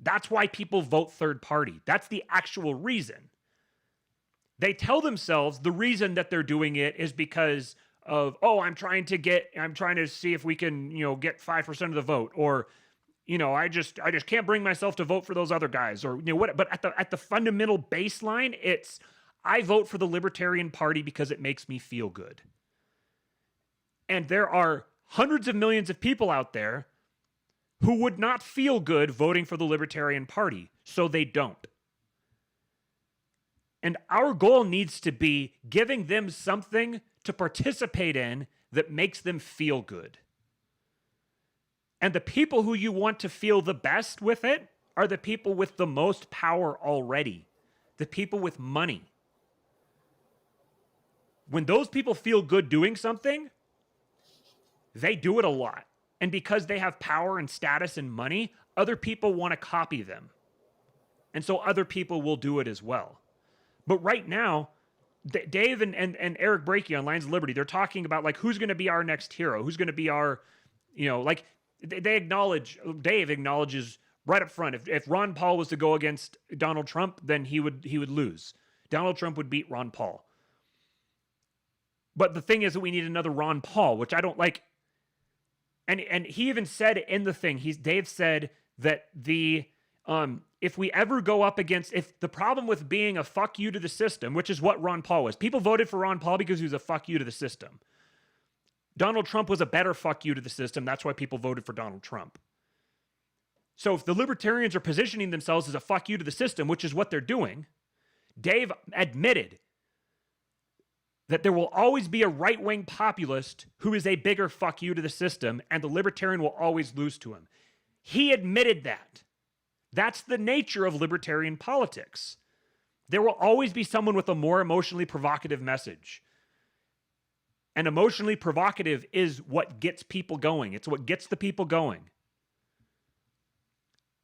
That's why people vote third party. That's the actual reason. They tell themselves the reason that they're doing it is because of, oh, I'm trying to see if we can, get 5% of the vote, or, I just can't bring myself to vote for those other guys, or, what, but at the fundamental baseline, it's, I vote for the Libertarian Party because it makes me feel good. And there are hundreds of millions of people out there who would not feel good voting for the Libertarian Party, so they don't. And our goal needs to be giving them something to participate in that makes them feel good. And the people who you want to feel the best with it are the people with the most power already, the people with money. When those people feel good doing something, they do it a lot. And because they have power and status and money, other people want to copy them. And so other people will do it as well. But right now, Dave and Eric Brakey on Lions of Liberty, they're talking about like who's going to be our next hero, who's going to be our, like they acknowledge, Dave acknowledges right up front, if Ron Paul was to go against Donald Trump, then he would lose. Donald Trump would beat Ron Paul. But the thing is that we need another Ron Paul, which I don't like. And he even said in the thing, Dave said that if we ever go up against, if the problem with being a fuck you to the system, which is what Ron Paul was, people voted for Ron Paul because he was a fuck you to the system. Donald Trump was a better fuck you to the system. That's why people voted for Donald Trump. So if the libertarians are positioning themselves as a fuck you to the system, which is what they're doing, Dave admitted that there will always be a right-wing populist who is a bigger fuck you to the system, and the libertarian will always lose to him. He admitted that. That's the nature of libertarian politics. There will always be someone with a more emotionally provocative message. And emotionally provocative is what gets people going. It's what gets the people going.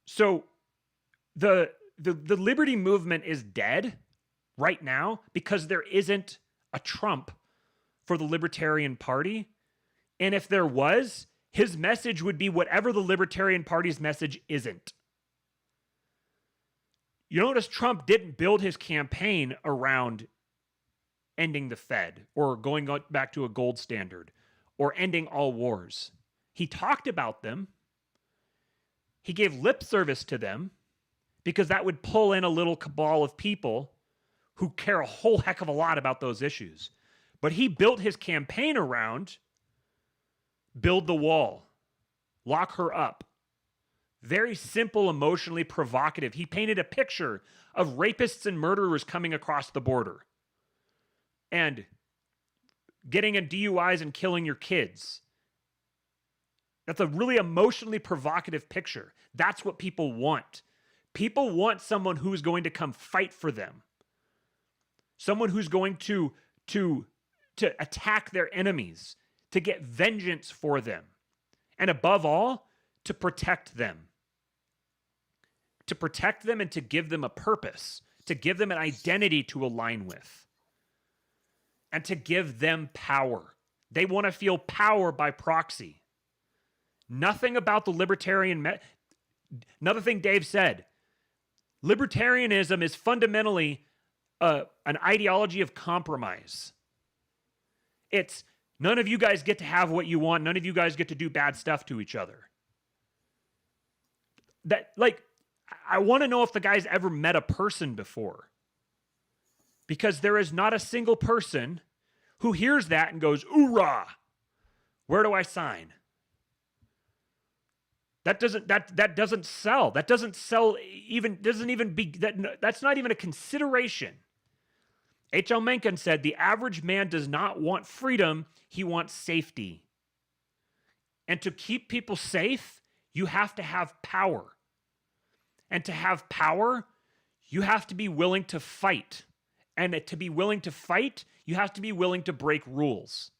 So the liberty movement is dead right now because there isn't a Trump for the Libertarian Party. And if there was, his message would be whatever the Libertarian Party's message isn't. You notice Trump didn't build his campaign around ending the Fed or going back to a gold standard or ending all wars. He talked about them. He gave lip service to them because that would pull in a little cabal of people who care a whole heck of a lot about those issues. But he built his campaign around build the wall, lock her up. Very simple, emotionally provocative. He painted a picture of rapists and murderers coming across the border and getting in DUIs and killing your kids. That's a really emotionally provocative picture. That's what people want. People want someone who is going to come fight for them. Someone who's going to attack their enemies, to get vengeance for them, and above all, to protect them. To protect them and to give them a purpose, to give them an identity to align with, and to give them power. They want to feel power by proxy. Nothing about the libertarian... Another thing Dave said, libertarianism is fundamentally an ideology of compromise. It's none of you guys get to have what you want. None of you guys get to do bad stuff to each other. that, like, I want to know if the guy's ever met a person before, because there is not a single person who hears that and goes, "Oorah, where do I sign?" That doesn't sell. That doesn't sell. That's not even a consideration. H.L. Mencken said the average man does not want freedom, he wants safety. And to keep people safe, you have to have power. And to have power, you have to be willing to fight. And to be willing to fight, you have to be willing to break rules.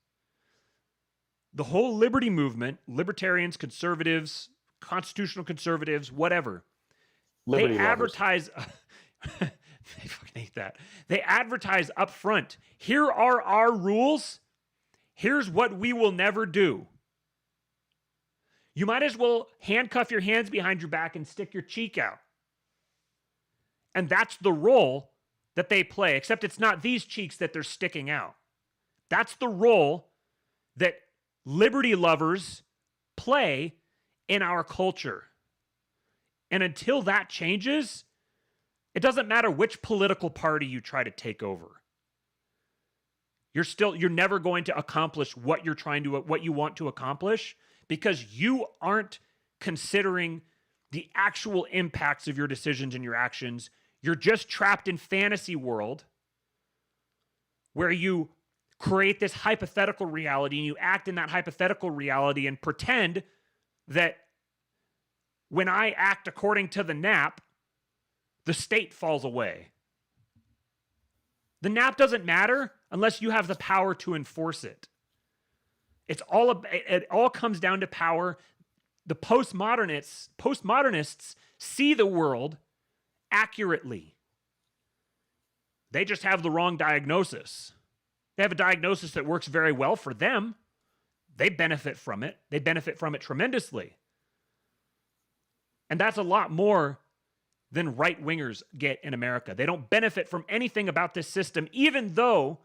The whole liberty movement, libertarians, conservatives, constitutional conservatives, whatever, Liberty they lovers. advertise. They fucking hate that. They advertise up front. Here are our rules. Here's what we will never do. You might as well handcuff your hands behind your back and stick your cheek out. And that's the role that they play, except it's not these cheeks that they're sticking out. That's the role that liberty lovers play in our culture. And until that changes, it doesn't matter which political party you try to take over. You're never going to accomplish what you want to accomplish, because you aren't considering the actual impacts of your decisions and your actions. You're just trapped in fantasy world where you create this hypothetical reality and you act in that hypothetical reality and pretend that when I act according to the NAP, the state falls away. The NAP doesn't matter unless you have the power to enforce it. It all comes down to power. The postmodernists see the world accurately. They just have the wrong diagnosis. They have a diagnosis that works very well for them. They benefit from it. They benefit from it tremendously. And that's a lot more than right-wingers get in America. They don't benefit from anything about this system, even though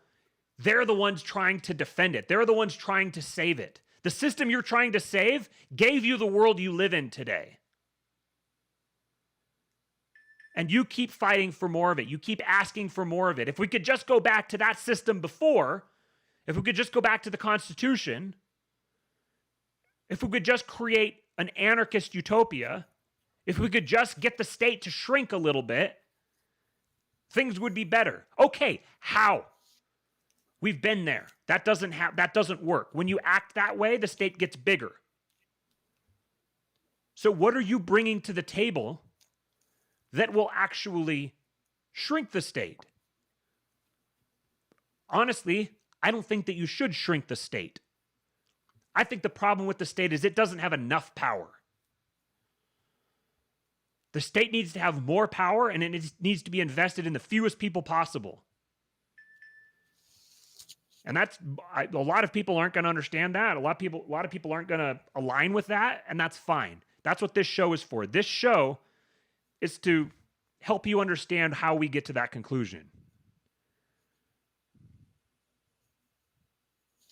they're the ones trying to defend it. They're the ones trying to save it. The system you're trying to save gave you the world you live in today. And you keep fighting for more of it. You keep asking for more of it. If we could just go back to that system before, if we could just go back to the Constitution, if we could just create an anarchist utopia, if we could just get the state to shrink a little bit, things would be better. Okay, how? We've been there. That doesn't work. When you act that way, the state gets bigger. So what are you bringing to the table that will actually shrink the state? Honestly, I don't think that you should shrink the state. I think the problem with the state is it doesn't have enough power. The state needs to have more power, and it needs to be invested in the fewest people possible. And a lot of people aren't going to understand that. A lot of people aren't going to align with that, and that's fine. That's what this show is for. This show is to help you understand how we get to that conclusion.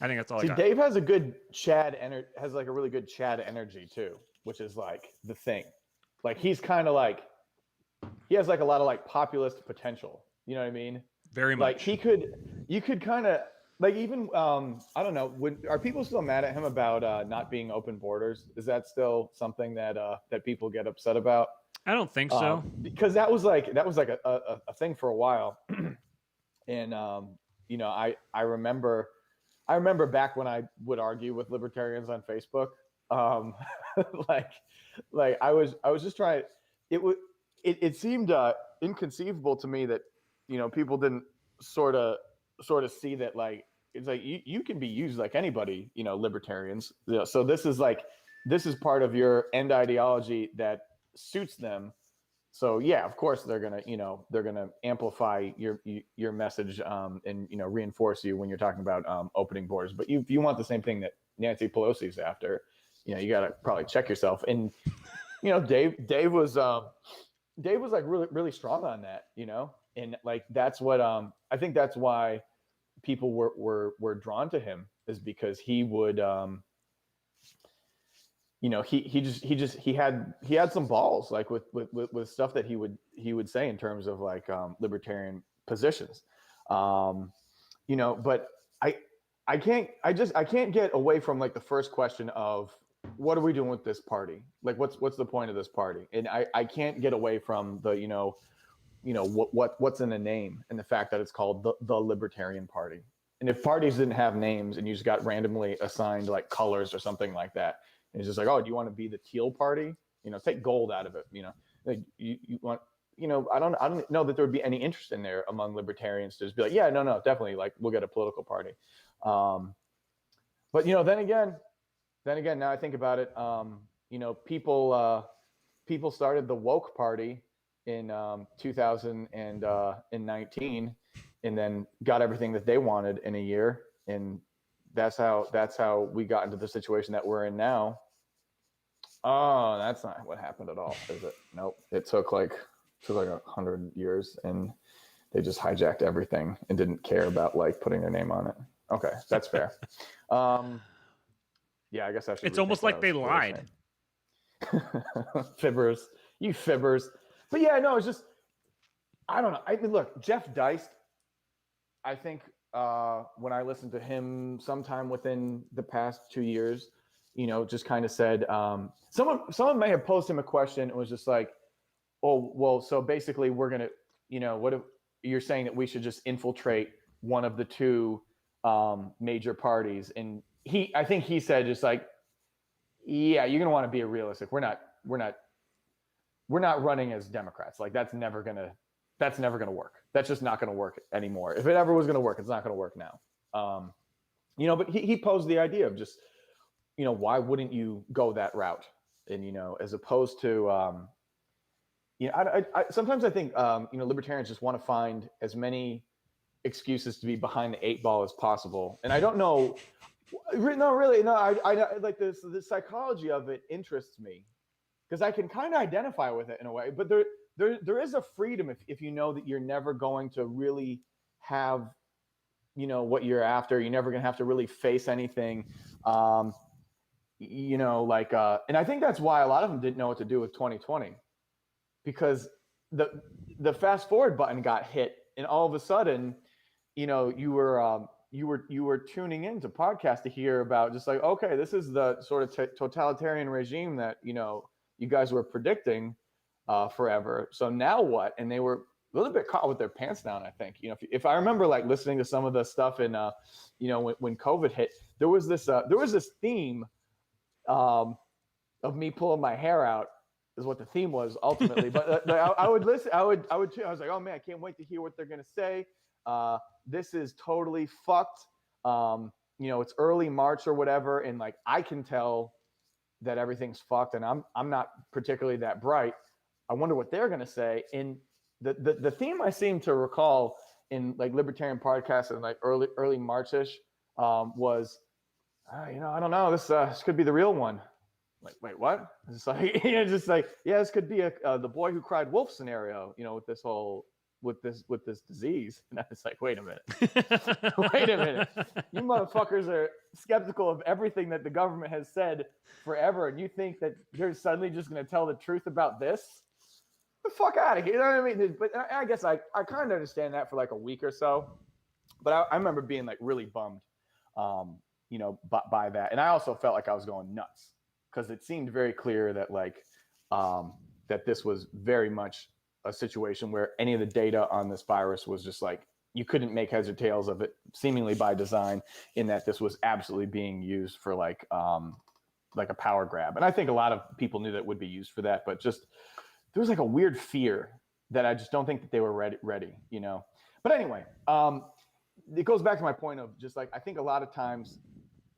I think that's all I got. Dave has a good has like a really good Chad energy too, which is like the thing. Like he's kind of like, he has like a lot of like populist potential. You know what I mean? Very much. Like you could kind of like even, I don't know, are people still mad at him about not being open borders? Is that still something that people get upset about? I don't think so. Because that was like a thing for a while. And, I remember back when I would argue with libertarians on Facebook, like I was just trying. It seemed inconceivable to me that people didn't sort of see that, like, it's like you can be used like anybody, libertarians. So this is part of your end ideology that suits them. So yeah, of course they're gonna amplify your message and reinforce you when you're talking about opening borders. But if you want the same thing that Nancy Pelosi's after, you got to probably check yourself. And Dave was like really really strong on that, and like that's what I think that's why people were drawn to him, is because he would he had some balls, like with stuff that he would say in terms of like libertarian positions. But I can't get away from like the first question of what are we doing with this party? Like what's the point of this party? And I can't get away from the what's in the name and the fact that it's called the Libertarian Party. And if parties didn't have names and you just got randomly assigned like colors or something like that, and it's just like, oh, do you want to be the teal party? Take gold out of it. Like you want. I don't know that there would be any interest in there among libertarians to just be like, yeah, no, definitely, like we'll get a political party. But then again, now I think about it, people started the woke party in 2019, and then got everything that they wanted in a year, and that's how we got into the situation that we're in now. Oh, that's not what happened at all, is it? Nope. It took like 100 years, and they just hijacked everything and didn't care about like putting their name on it. Okay, that's fair. Yeah, I guess I should. It's almost like they lied. Fibbers, you fibbers. But yeah, no, it's just, I don't know. I mean, look, Jeff Deist, I think when I listened to him sometime within the past 2 years, just kind of said, someone may have posed him a question and was just like, oh, well, so basically we're going to, what if you're saying that we should just infiltrate one of the two major parties? And I think he said just like, yeah, you're going to want to be realistic. We're not running as Democrats. Like that's never going to work. That's just not going to work anymore. If it ever was going to work, it's not going to work now. But he posed the idea of just, why wouldn't you go that route? And, as opposed to, I sometimes I think, libertarians just want to find as many excuses to be behind the 8 ball as possible. And I don't know, no, really, no, I like this, the psychology of it interests me because I can kind of identify with it in a way, but there is a freedom if you know that you're never going to really have, what you're after. You're never going to have to really face anything. And I think that's why a lot of them didn't know what to do with 2020, because the fast forward button got hit, and all of a sudden, you were tuning into podcasts to hear about just like, okay, this is the sort of totalitarian regime that you guys were predicting forever. So now what? And they were a little bit caught with their pants down, I think. If I remember like listening to some of the stuff in when COVID hit, there was this theme of me pulling my hair out is what the theme was ultimately. But I would listen. I was like, oh man, I can't wait to hear what they're gonna say. This is totally fucked. It's early March or whatever, and like I can tell that everything's fucked, and I'm not particularly that bright. I wonder what they're gonna say. And the theme I seem to recall in like libertarian podcasts in like early Marchish was, I don't know, this could be the real one. Like, wait, what? It's like, just like, yeah, this could be the boy who cried wolf scenario, with this whole, with this disease. And I was like, wait a minute, you motherfuckers are skeptical of everything that the government has said forever, and you think that they're suddenly just going to tell the truth about this? The fuck out of here. You know what I mean? But I guess I kind of understand that for like a week or so, but I remember being like really bummed, by that. And I also felt like I was going nuts, because it seemed very clear that like that this was very much a situation where any of the data on this virus was just like, you couldn't make heads or tails of it, seemingly by design, in that this was absolutely being used for like a power grab. And I think a lot of people knew that it would be used for that, but just there was like a weird fear that I just don't think that they were ready. But anyway, it goes back to my point of just like, I think a lot of times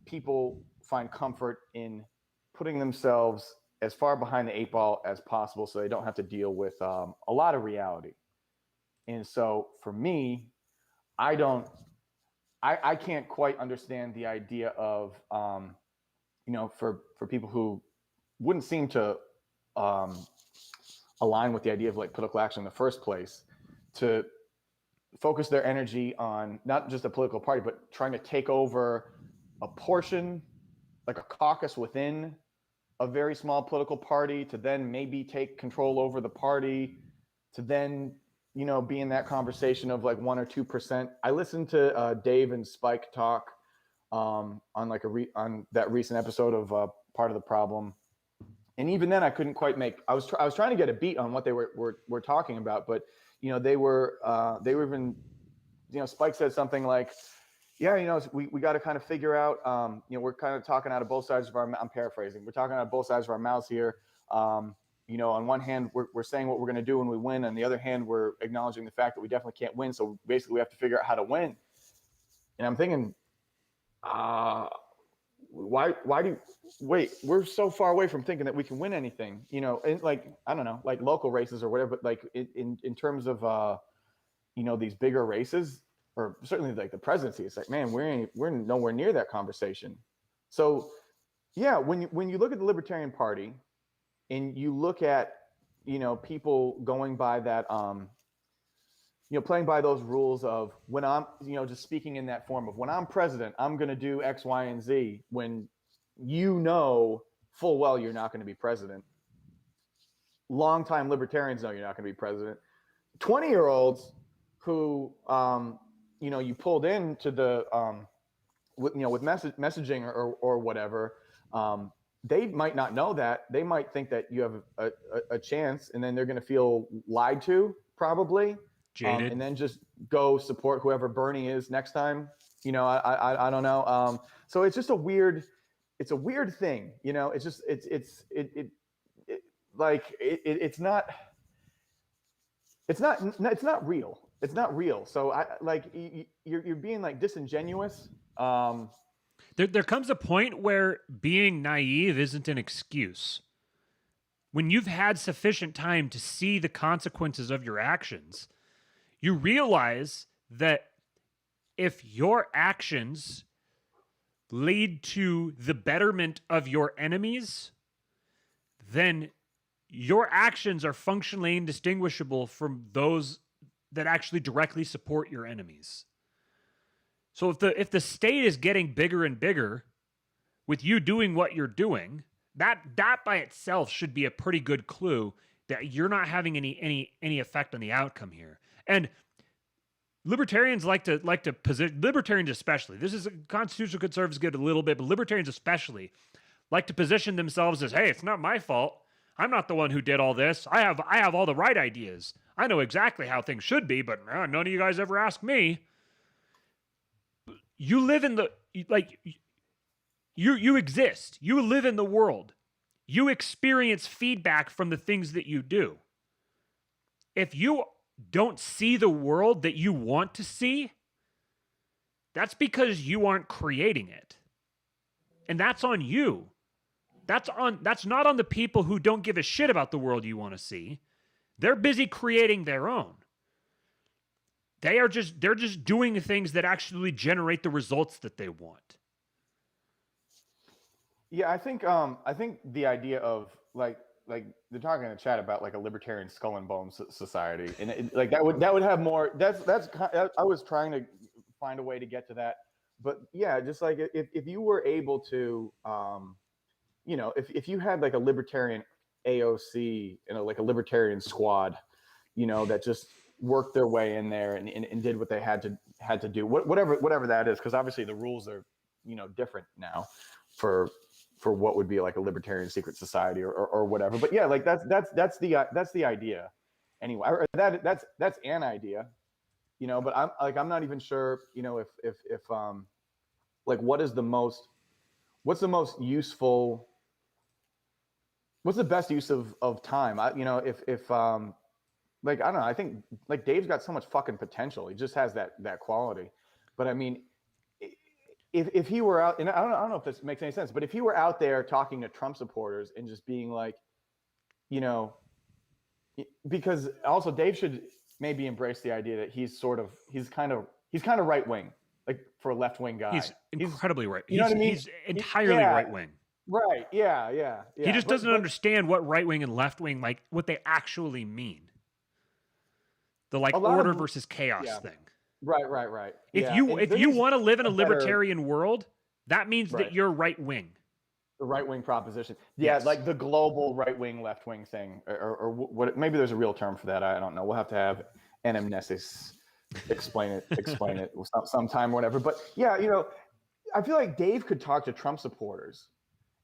people find comfort in putting themselves as far behind the 8 ball as possible so they don't have to deal with a lot of reality. And so for me, I can't quite understand the idea of, for people who wouldn't seem to align with the idea of like political action in the first place, to focus their energy on not just a political party, but trying to take over a portion, like a caucus within a very small political party to then maybe take control over the party to then, you know, be in that conversation of like 1 or 2%. I listened to Dave and Spike talk on like on that recent episode of Part of the Problem, and even then I couldn't quite make. I was trying to get a beat on what they were talking about, but you know they were even, you know, Spike said something like, yeah, you know, we got to kind of figure out, you know, we're kind of talking out of both sides of our, I'm paraphrasing, we're talking out of both sides of our mouths here. You know, on one hand, we're saying what we're going to do when we win. On the other hand, we're acknowledging the fact that we definitely can't win. So basically, we have to figure out how to win. And I'm thinking, why do you, wait, we're so far away from thinking that we can win anything, you know, and like, I don't know, like local races or whatever, but like in terms of, you know, these bigger races, or certainly like the presidency, it's like, man, we're nowhere near that conversation. So yeah, when you look at the Libertarian Party and you look at, you know, people going by that, you know, playing by those rules of when I'm, you know, just speaking in that form of when I'm president, I'm going to do X, Y, and Z, when you know full well you're not going to be president. Longtime libertarians know you're not going to be president. 20-year-olds who, you know, you pulled into the, with, you know, with messaging or whatever, they might not know that. They might think that you have a chance, and then they're going to feel lied to, probably. Jaded. And then just go support whoever Bernie is next time. You know, I don't know. So it's just a weird thing. You know, it's just it's not real. It's not real. So I like you're being like disingenuous. There comes a point where being naive isn't an excuse. When you've had sufficient time to see the consequences of your actions, you realize that if your actions lead to the betterment of your enemies, then your actions are functionally indistinguishable from those that actually directly support your enemies. So if the state is getting bigger and bigger with you doing what you're doing, that by itself should be a pretty good clue that you're not having any effect on the outcome here. And libertarians like to position, libertarians especially, this is a constitutional conservatives get a little bit, but libertarians especially like to position themselves as, hey, it's not my fault. I'm not the one who did all this. I have all the right ideas. I know exactly how things should be, but none of you guys ever ask me. You live in the, like, you exist. You live in the world. You experience feedback from the things that you do. If you don't see the world that you want to see, that's because you aren't creating it. And that's on you. That's not on the people who don't give a shit about the world you want to see. They're busy creating their own. They're just doing the things that actually generate the results that they want. Yeah, I think the idea of like they're talking in the chat about like a libertarian skull and bones society, and like that would have more. I was trying to find a way to get to that, but yeah, just like if you were able to, you know, if you had like a libertarian AOC and like a libertarian squad, you know, that just worked their way in there and did what they had to do, whatever that is, because obviously the rules are, you know, different now for what would be like a libertarian secret society or whatever. But yeah, like that's the idea anyway. Or that's an idea, you know. But I'm not even sure, you know, if like what's the most useful, what's the best use of time? You know, if like, I don't know, I think like Dave's got so much fucking potential. He just has that quality. But I mean, if he were out, and I don't know if this makes any sense, but if he were out there talking to Trump supporters and just being like, you know, because also Dave should maybe embrace the idea that he's kind of right wing, like for a left wing guy. He's incredibly right. You know what I mean? He's entirely right wing. Right. Yeah. He just doesn't understand what right wing and left wing, like what they actually mean. The like order versus chaos thing. Right. If you want to live in a libertarian world, that means that you're right wing. The right-wing proposition. Yeah, Yes. like the global right-wing, left-wing thing, or what? Maybe there's a real term for that. I don't know. We'll have to have NMNessis explain it sometime, whatever. But yeah, I feel like Dave could talk to Trump supporters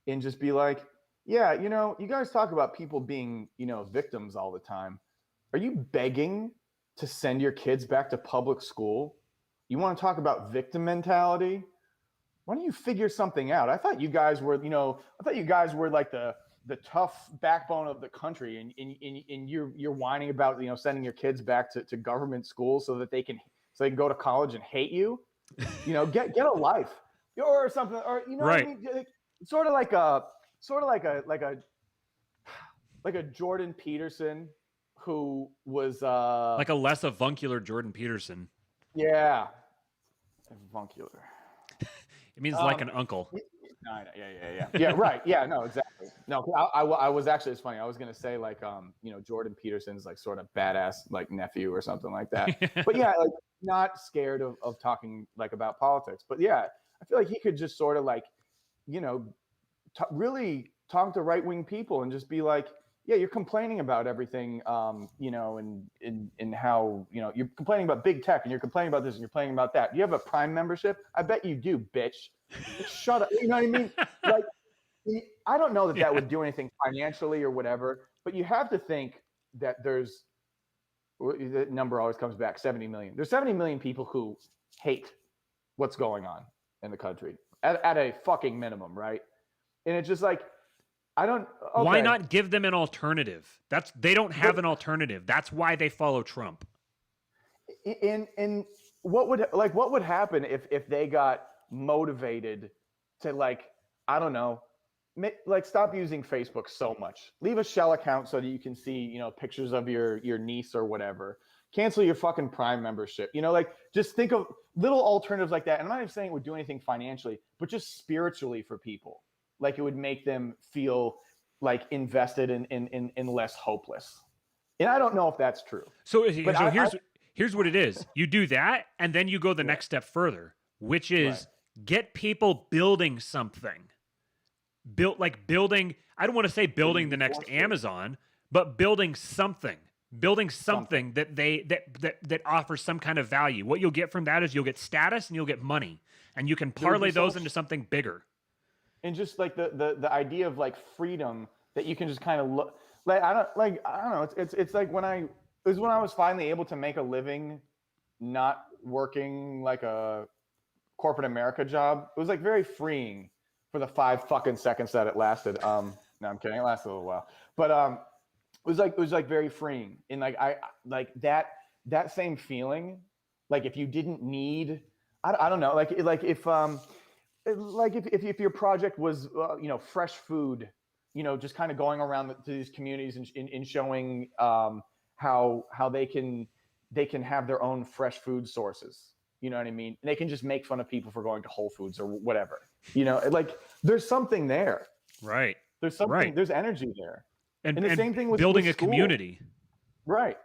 and just be like, yeah, you guys talk about people being, victims all the time. Are you begging to send your kids back to public school? You want to talk about victim mentality? Why don't you figure something out? I thought you guys were, like the tough backbone of the country, and you're whining about, sending your kids back to government school so they can go to college and hate you. Get a life or something, or Right. what I mean? Sort of like a Jordan Peterson who was Like a less avuncular Jordan Peterson. yeah, avuncular. It means like an uncle. No, yeah, right, yeah, no, exactly. No, I was actually, it's funny. I was gonna say like Jordan Peterson's like sort of badass like nephew or something like that. But yeah, like not scared of talking like about politics. But yeah, I feel like he could just sort of like really talk to right-wing people and just be like, yeah, you're complaining about everything, and how, you're complaining about big tech and you're complaining about this and you're complaining about that. Do you have a Prime membership? I bet you do, bitch. Shut up. You know what I mean? Like, I don't know that would do anything financially or whatever, but you have to think that there's, the number always comes back, 70 million. There's 70 million people who hate what's going on in the country at a fucking minimum, right? And it's just like, okay. Why not give them an alternative? They don't have an alternative. That's why they follow Trump. And what would happen if they got motivated to, like, I don't know, like, stop using Facebook so much. Leave a shell account so that you can see, pictures of your niece or whatever. Cancel your fucking Prime membership. Like, just think of little alternatives like that. And I'm not even saying it would do anything financially, but just spiritually for people. Like, it would make them feel like invested in less hopeless. And I don't know if that's true. So here's what it is. You do that, and then you go the next step further, which is get people building something. Building, I don't want to say building the next Amazon, but building something. Building something that offers some kind of value. What you'll get from that is you'll get status and you'll get money. And you can parlay those into something bigger. And just like the idea of like freedom that you can just kind of look like, I don't know. It's like when I was finally able to make a living, not working like a corporate America job. It was like very freeing for the 5 fucking seconds that it lasted. No, I'm kidding. It lasted a little while, but it was like very freeing. And like I like that same feeling. Like if you didn't need, I don't know, like if your project was fresh food, just kind of going around to these communities and showing how they can have their own fresh food sources. You know what I mean? They can just make fun of people for going to Whole Foods or whatever. Like there's something there. Right. There's something. Right. There's energy there. And the same thing with building a community. Right.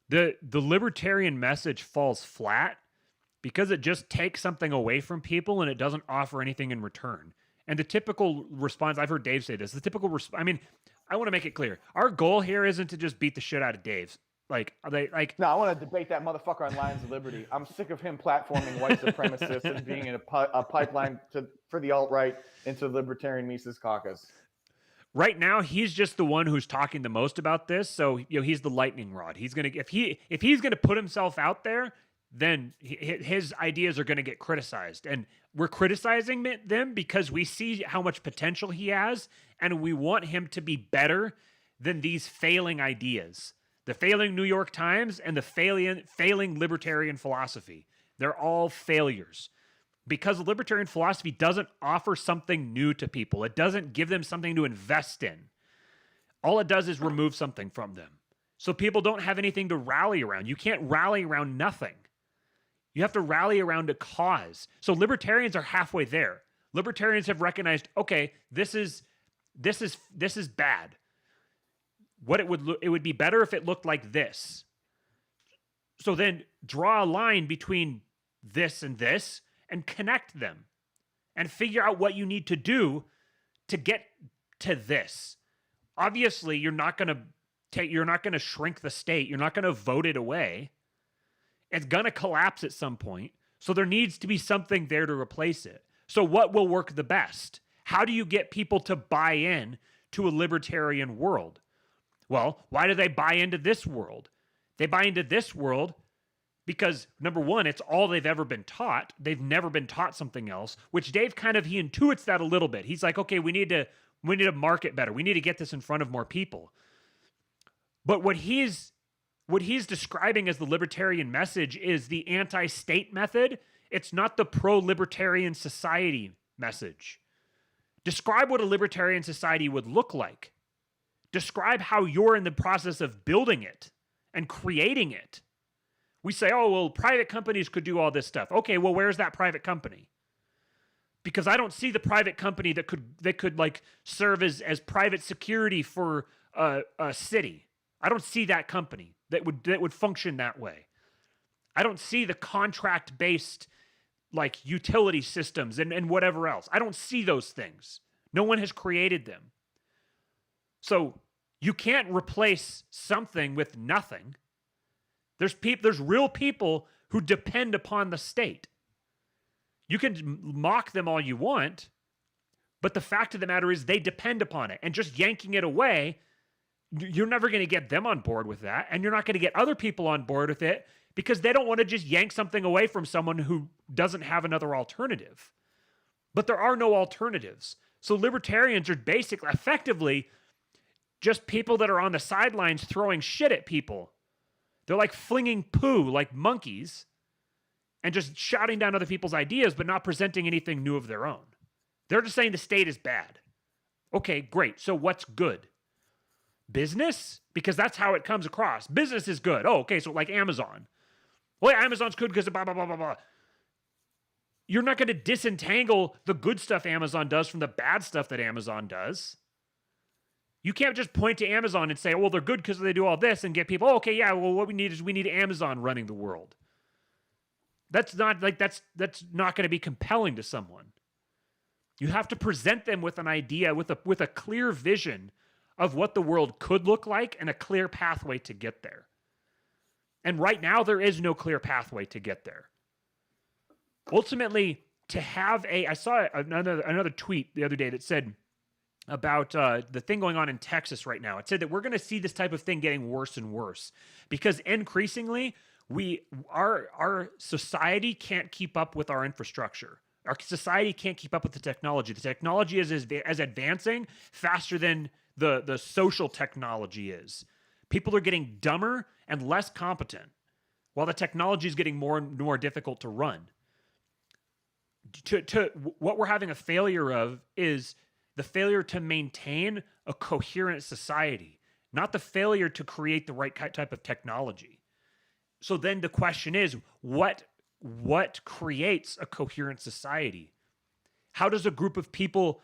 The libertarian message falls flat because it just takes something away from people and it doesn't offer anything in return. And the typical response, I've heard Dave say this, I mean, I want to make it clear. Our goal here isn't to just beat the shit out of Dave's. No, I want to debate that motherfucker on Lions of Liberty. I'm sick of him platforming white supremacists and being in a pipeline for the alt-right into the Libertarian Mises Caucus. Right now, he's just the one who's talking the most about this. So, he's the lightning rod. He's gonna if he's gonna put himself out there, then his ideas are going to get criticized. And we're criticizing them because we see how much potential he has, and we want him to be better than these failing ideas. The failing New York Times and the failing libertarian philosophy. They're all failures. Because libertarian philosophy doesn't offer something new to people. It doesn't give them something to invest in. All it does is remove something from them. So people don't have anything to rally around. You can't rally around nothing. You have to rally around a cause. So libertarians are halfway there. Libertarians have recognized, okay, this is bad. It would be better if it looked like this. So then draw a line between this and connect them and figure out what you need to do to get to this. Obviously, you're not going to shrink the state. You're not going to vote it away. It's going to collapse at some point. So there needs to be something there to replace it. So what will work the best? How do you get people to buy in to a libertarian world? Well, why do they buy into this world? They buy into this world because, number one, it's all they've ever been taught. They've never been taught something else, which Dave he intuits that a little bit. He's like, okay, we need to market better. We need to get this in front of more people. But what he's describing as the libertarian message is the anti-state method. It's not the pro-libertarian society message. Describe what a libertarian society would look like. Describe how you're in the process of building it and creating it. We say, oh, well, private companies could do all this stuff. Okay, well, where's that private company? Because I don't see the private company that could like serve as private security for a city. I don't see that company that would function that way. I don't see the contract-based like utility systems and whatever else. I don't see those things. No one has created them. So you can't replace something with nothing. There's real people who depend upon the state. You can mock them all you want, but the fact of the matter is they depend upon it. And just yanking it away, you're never going to get them on board with that. And you're not going to get other people on board with it because they don't want to just yank something away from someone who doesn't have another alternative. But there are no alternatives. So libertarians are basically, effectively, just people that are on the sidelines throwing shit at people. They're like flinging poo like monkeys and just shouting down other people's ideas, but not presenting anything new of their own. They're just saying the state is bad. Okay, great. So what's good? Business? Because that's how it comes across. Business is good. Oh, okay, so like Amazon. Well, yeah, Amazon's good because of blah, blah, blah, blah, blah. You're not going to disentangle the good stuff Amazon does from the bad stuff that Amazon does. You can't just point to Amazon and say, well, they're good because they do all this and get people, oh, okay, yeah, well, what we need Amazon running the world. That's not not going to be compelling to someone. You have to present them with an idea, with a clear vision of what the world could look like and a clear pathway to get there. And right now, there is no clear pathway to get there. Ultimately, I saw another tweet the other day that said about the thing going on in Texas right now. It said that we're going to see this type of thing getting worse and worse because increasingly our society can't keep up with our infrastructure. Our society can't keep up with the technology. The technology is advancing faster than the social technology is. People are getting dumber and less competent while the technology is getting more and more difficult to run. What we're having a failure of is the failure to maintain a coherent society, not the failure to create the right type of technology. So then the question is, what creates a coherent society? How does a group of people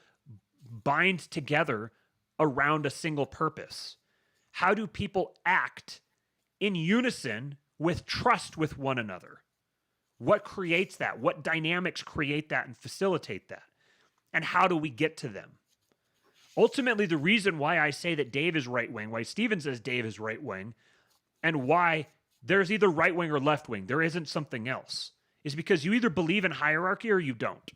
bind together around a single purpose? How do people act in unison with trust with one another? What creates that? What dynamics create that and facilitate that? And how do we get to them? Ultimately, the reason why I say that Dave is right-wing, why Steven says Dave is right-wing, and why there's either right-wing or left-wing, there isn't something else, is because you either believe in hierarchy or you don't.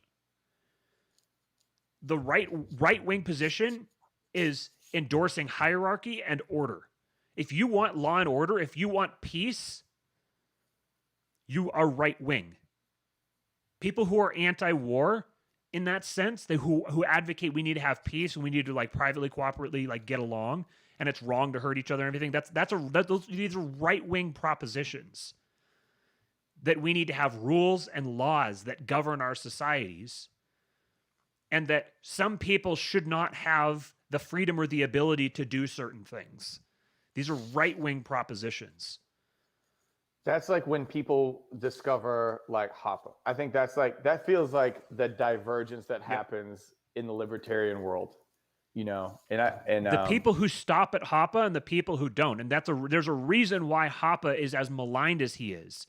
The right-wing position is endorsing hierarchy and order. If you want law and order, if you want peace, you are right-wing. People who are anti-war, in that sense, who advocate we need to have peace and we need to like privately, cooperatively like get along, and it's wrong to hurt each other and everything. These are right-wing propositions that we need to have rules and laws that govern our societies, and that some people should not have the freedom or the ability to do certain things. These are right-wing propositions. That's like when people discover like Hoppe. I think that feels like the divergence that happens in the libertarian world, and the people who stop at Hoppe and the people who don't, and there's a reason why Hoppe is as maligned as he is,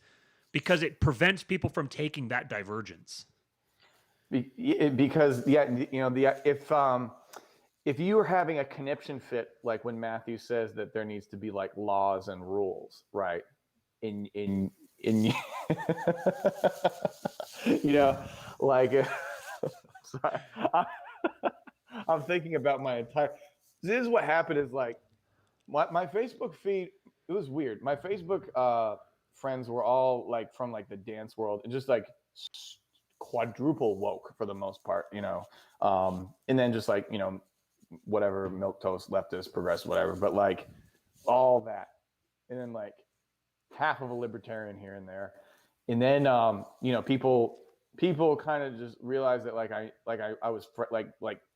because it prevents people from taking that divergence. Because if you were having a conniption fit, like when Matthew says that there needs to be like laws and rules, right? In like sorry, I'm thinking about my entire. This is what happened. Is like my Facebook feed. It was weird. My Facebook friends were all like from like the dance world and just like quadruple woke for the most part, and then just like whatever milk toast, leftist, progressive, whatever, but like all that, and then like half of a libertarian here and there, and then people kind of just realized that I was like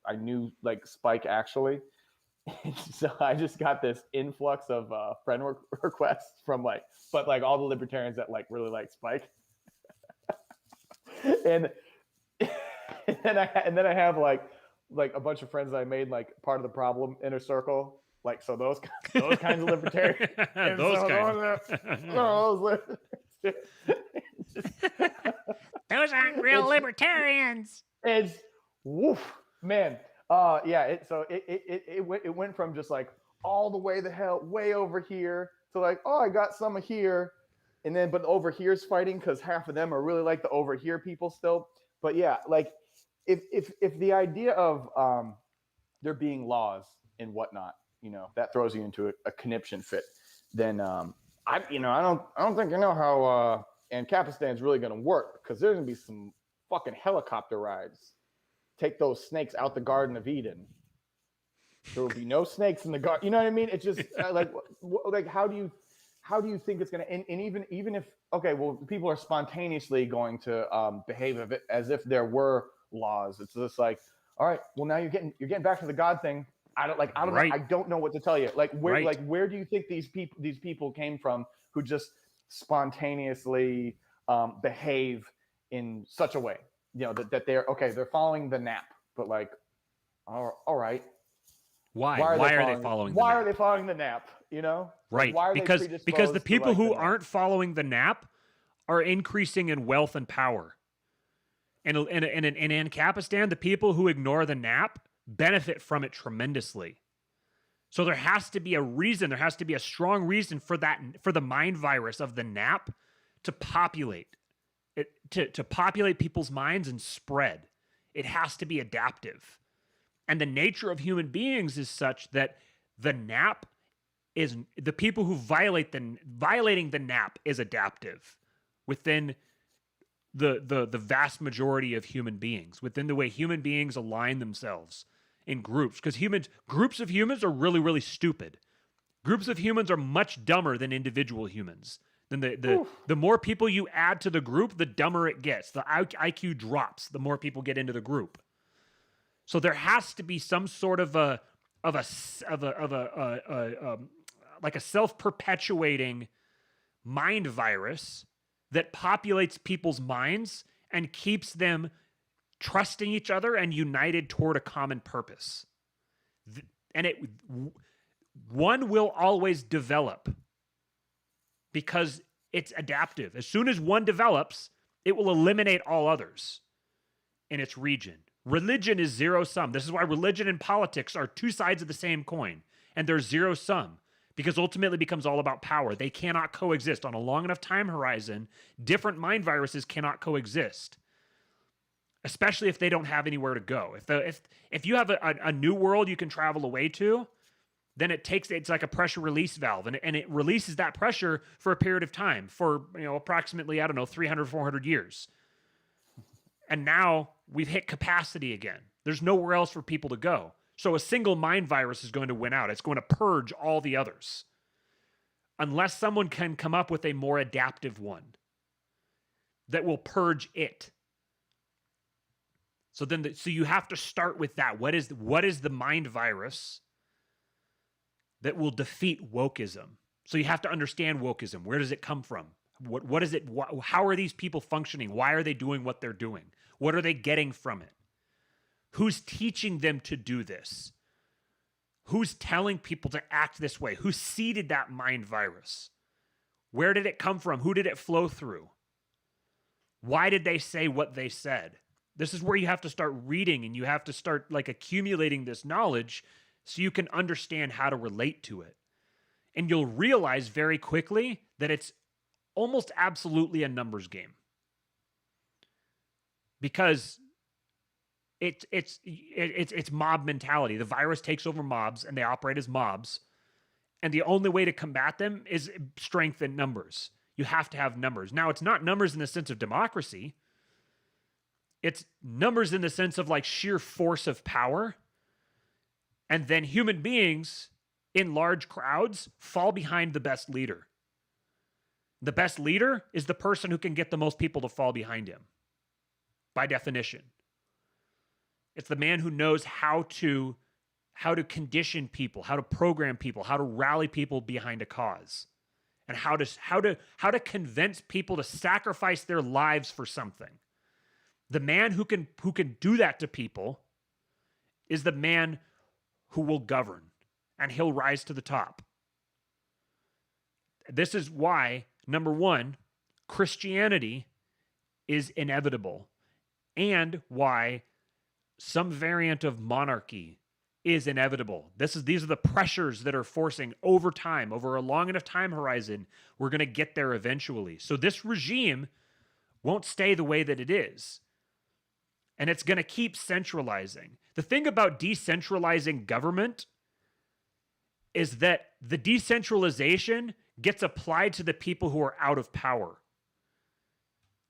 I knew like Spike actually. So I just got this influx of friend requests from but all the libertarians that like really like Spike, and and then I have like a bunch of friends that I made like part of the problem inner circle, like so those kinds of libertarians, those aren't real libertarians. It's woof, man. Yeah. It went from just like all the way the hell way over here to like, oh, I got some here, and then but over here's fighting because half of them are really like the over here people still. But yeah, like if the idea of there being laws and whatnot, that throws you into a conniption fit, then I don't think how Ancapistan's really going to work, because there's going to be some fucking helicopter rides. Take those snakes out the Garden of Eden. There will be no snakes in the garden. You know what I mean? It's just like how do you think it's going to? And even if people are spontaneously going to behave as if there were laws. It's just like, all right, well now you're getting back to the God thing. I don't know. I don't know what to tell you. Like where do you think these people came from who just spontaneously behave in such a way? That they're following the nap, but like, all right. Why are they following? Why are they following the nap? Right. Because the people who aren't following the nap are increasing in wealth and power. And in Ancapistan, the people who ignore the nap benefit from it tremendously. So there has to be a reason. There has to be a strong reason for the mind virus of the nap to populate. To populate people's minds and spread. It has to be adaptive. And the nature of human beings is such that the nap is the people who violating the nap is adaptive within the vast majority of human beings, within the way human beings align themselves in groups. Because groups of humans are really, really stupid. Groups of humans are much dumber than individual humans. Then the more people you add to the group, the dumber it gets. The IQ drops the more people get into the group. So there has to be some sort of a self-perpetuating mind virus that populates people's minds and keeps them trusting each other and united toward a common purpose. And one will always develop because it's adaptive. As soon as one develops, it will eliminate all others in its region. Religion is zero sum. This is why religion and politics are two sides of the same coin, and they're zero sum, because ultimately it becomes all about power. They cannot coexist. On a long enough time horizon, different mind viruses cannot coexist, especially if they don't have anywhere to go. If you have a new world you can travel away to, then it's like a pressure release valve, and it releases that pressure for a period of time, for approximately 300, 400 years. And now we've hit capacity again. There's nowhere else for people to go. So a single mind virus is going to win out. It's going to purge all the others. Unless someone can come up with a more adaptive one that will purge it. So you have to start with that. What is the mind virus that will defeat wokeism? So you have to understand wokeism. Where does it come from? What is it? How are these people functioning? Why are they doing what they're doing? What are they getting from it? Who's teaching them to do this? Who's telling people to act this way? Who seeded that mind virus? Where did it come from? Who did it flow through? Why did they say what they said? This is where you have to start reading, and you have to start like accumulating this knowledge so you can understand how to relate to it. And you'll realize very quickly that it's almost absolutely a numbers game. Because it's mob mentality. The virus takes over mobs and they operate as mobs. And the only way to combat them is strength in numbers. You have to have numbers. Now, it's not numbers in the sense of democracy. It's numbers in the sense of like sheer force of power. And then human beings in large crowds fall behind the best leader. The best leader is the person who can get the most people to fall behind him, by definition. It's the man who knows how to condition people, how to program people, how to rally people behind a cause, and how to convince people to sacrifice their lives for something. The man who can do that to people is the man who will govern, and he'll rise to the top. This is why, number one, Christianity is inevitable, and why some variant of monarchy is inevitable. These are the pressures that are forcing over time, over a long enough time horizon, we're going to get there eventually. So this regime won't stay the way that it is. And it's going to keep centralizing. The thing about decentralizing government is that the decentralization gets applied to the people who are out of power.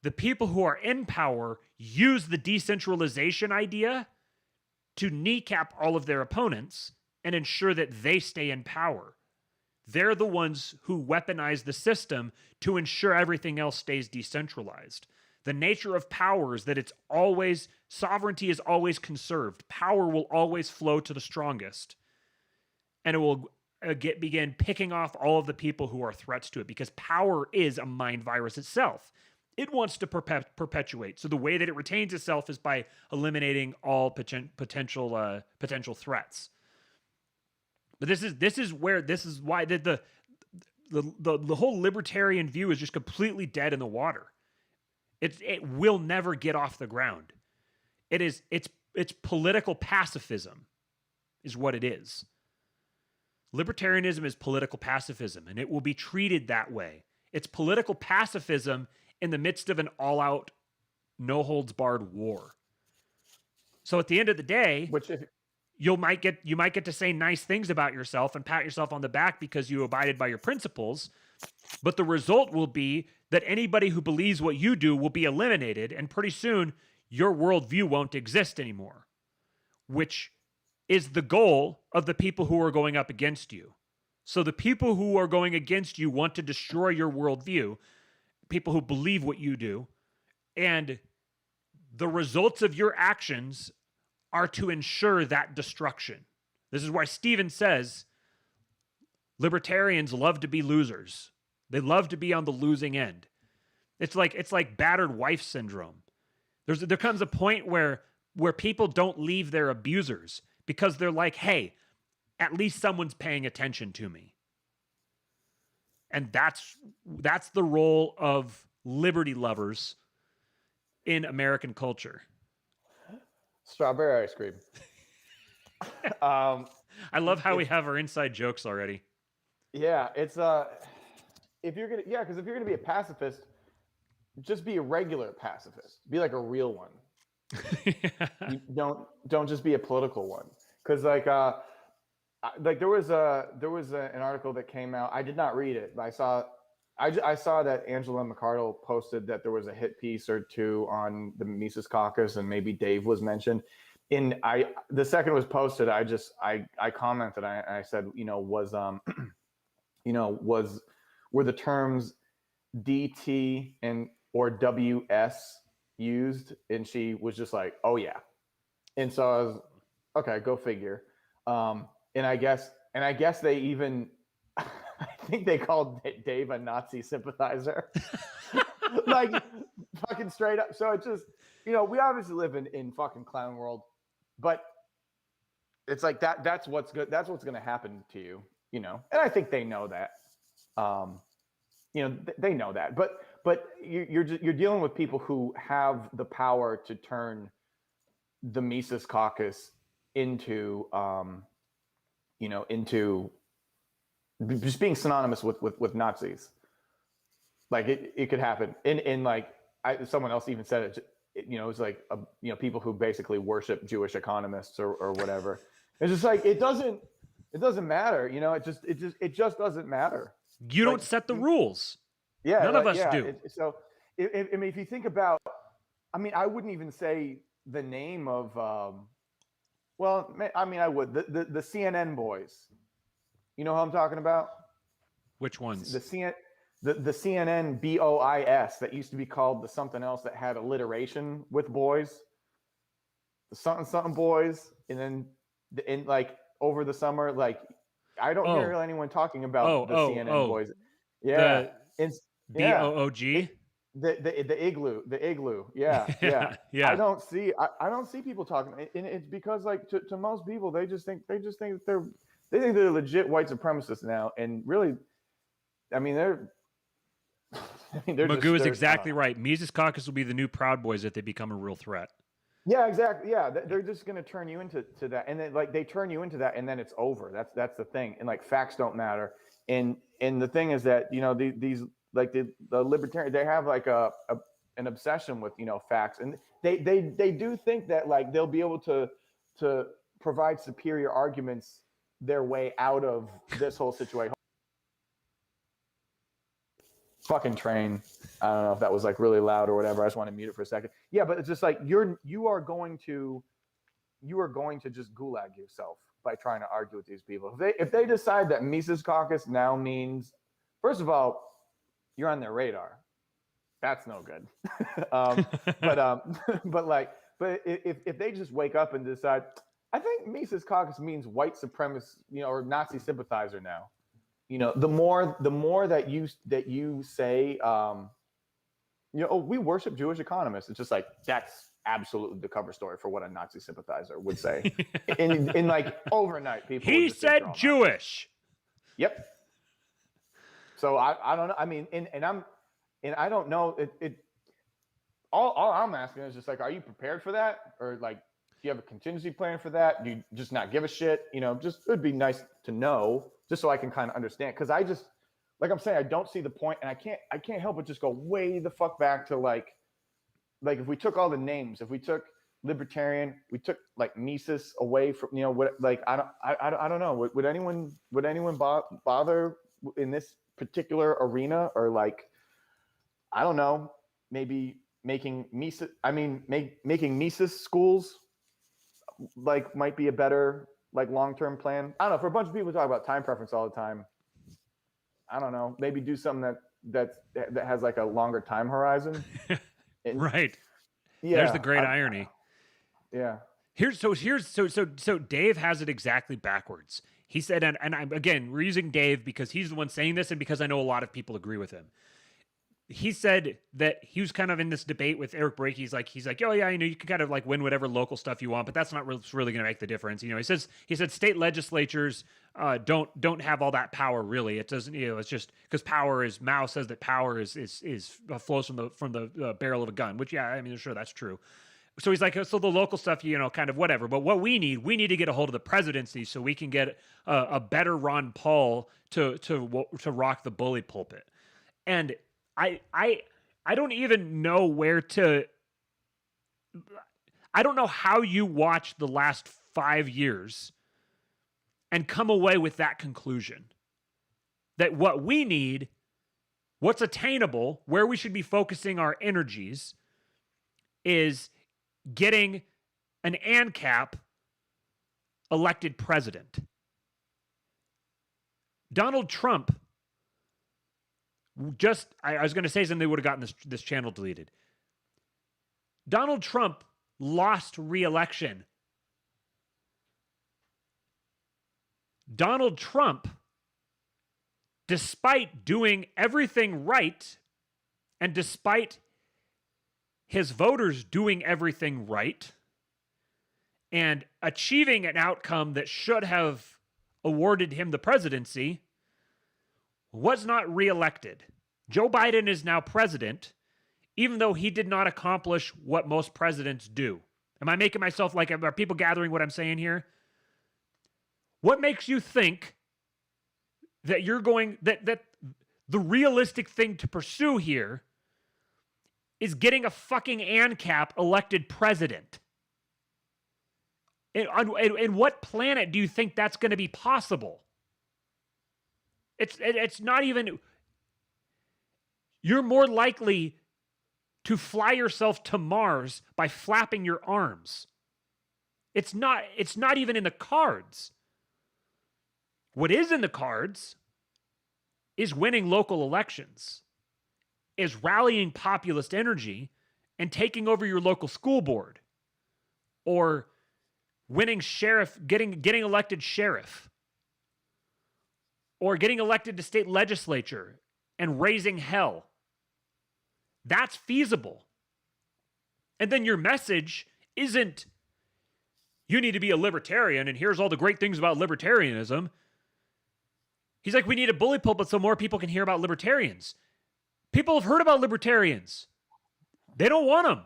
The people who are in power use the decentralization idea to kneecap all of their opponents and ensure that they stay in power. They're the ones who weaponize the system to ensure everything else stays decentralized. The nature of power is that sovereignty is always conserved. Power will always flow to the strongest. And it will begin picking off all of the people who are threats to it, because power is a mind virus itself. It wants to perpetuate. So the way that it retains itself is by eliminating all potential threats. But this is why the whole libertarian view is just completely dead in the water. It will never get off the ground. It's political pacifism is what it is. Libertarianism is political pacifism, and it will be treated that way. It's political pacifism in the midst of an all-out, no-holds-barred war. So at the end of the day, you might get to say nice things about yourself and pat yourself on the back because you abided by your principles, but the result will be that anybody who believes what you do will be eliminated, and pretty soon your worldview won't exist anymore, which is the goal of the people who are going up against you. So the people who are going against you want to destroy your worldview, people who believe what you do, and the results of your actions are to ensure that destruction. This is why Stephen says libertarians love to be losers. They love to be on the losing end. It's like battered wife syndrome. There comes a point where people don't leave their abusers because they're like, hey, at least someone's paying attention to me. And that's the role of liberty lovers in American culture. Strawberry ice cream. I love how we have our inside jokes already. Yeah, it's if you're gonna be a pacifist, just be a regular pacifist. Be like a real one. You don't just be a political one. Because there was an article that came out. I did not read it, but I saw that Angela McArdle posted that there was a hit piece or two on the Mises Caucus, and maybe Dave was mentioned. The second it was posted, I commented. I said, were the terms DT or WS used? And she was just like, oh yeah. And so I was, okay, go figure. And I guess they even, I think they called Dave a Nazi sympathizer. Like fucking straight up. So it just, we obviously live in fucking clown world, but it's like that's what's good. That's what's going to happen to you, and I think they know that. They know that, but but you're dealing with people who have the power to turn the Mises Caucus into into just being synonymous with Nazis. Like it could happen. And like someone else even said it. It's like people who basically worship Jewish economists or whatever. It's just like it doesn't matter. It just doesn't matter. You don't set the rules. Yeah, none of us do. So I mean, if you think about, I mean, I wouldn't even say the name of. Well, I mean, I would the CNN boys. You know who I'm talking about? Which ones? The CNN BOIS that used to be called the something else that had alliteration with boys. The something boys, and then in like over the summer, like I don't hear anyone talking about the CNN boys. Yeah, BOOG. The igloo. Yeah. I don't see people talking, and it's because like to most people they think that they're legit white supremacists now, and really, I mean they're Magoo is exactly right. Mises Caucus will be the new Proud Boys if they become a real threat. Yeah, exactly. Yeah, they're just going to turn you into that, and then like they turn you into that, and then it's over. That's the thing, and like facts don't matter. And the thing is that these like the libertarian, they have like an obsession with facts, and they do think that like they'll be able to provide superior arguments their way out of this whole situation. Fucking train. I don't know if that was like really loud or whatever. I just want to mute it for a second. Yeah, but it's just like you are going to just gulag yourself by trying to argue with these people. If they decide that Mises Caucus now means, first of all, you're on their radar. That's no good. But if they just wake up and decide, I think Mises Caucus means white supremacist, or Nazi sympathizer now. The more that you say, we worship Jewish economists. It's just like that's absolutely the cover story for what a Nazi sympathizer would say. in like overnight, people. He said Jewish. Yep. So I don't know. I mean, and I don't know. All I'm asking is just like, are you prepared for that, or like, do you have a contingency plan for that? Do you just not give a shit? Just it would be nice to know, just so I can kind of understand. Because I just, like I'm saying, I don't see the point, and I can't help but just go way the fuck back to like if we took all the names, if we took libertarian, we took like Mises away from what, like I don't know, would anyone bother in this particular arena, or like I don't know, maybe making Mises, making Mises schools like might be a better like long-term plan. I don't know. For a bunch of people who talk about time preference all the time, I don't know. Maybe do something that has like a longer time horizon. Right. Yeah. There's the great irony. Yeah. So Dave has it exactly backwards. He said, and I'm, again, we're using Dave because he's the one saying this and because I know a lot of people agree with him. He said that he was kind of in this debate with Eric Brakey. He's like, oh yeah, you can kind of like win whatever local stuff you want, but that's not really going to make the difference. He said state legislatures don't have all that power really. It doesn't, it's just because power is, Mao says that power is flows from the barrel of a gun, which, yeah, I mean, sure, that's true. So he's like, so the local stuff, kind of whatever. But what we need to get a hold of the presidency so we can get a better Ron Paul to rock the bully pulpit. And I don't even know where to. I don't know how you watch the last 5 years and come away with that conclusion. That what we need, what's attainable, where we should be focusing our energies, is getting an ANCAP elected president. Donald Trump I was going to say something, they would have gotten this channel deleted. Donald Trump lost re-election. Donald Trump, despite doing everything right, and despite his voters doing everything right, and achieving an outcome that should have awarded him the presidency, was not reelected. Joe Biden is now president, even though he did not accomplish what most presidents do. Am I making myself like, are people gathering what I'm saying here? What makes you think that you're going, that the realistic thing to pursue here is getting a fucking ANCAP elected president? In what planet do you think that's going to be possible? It's not even. You're more likely to fly yourself to Mars by flapping your arms. It's not even in the cards. What is in the cards is winning local elections, is rallying populist energy and taking over your local school board, or winning sheriff, getting elected sheriff, or getting elected to state legislature and raising hell. That's feasible. And then your message isn't, you need to be a libertarian and here's all the great things about libertarianism. He's like, we need a bully pulpit so more people can hear about libertarians. People have heard about libertarians. They don't want them.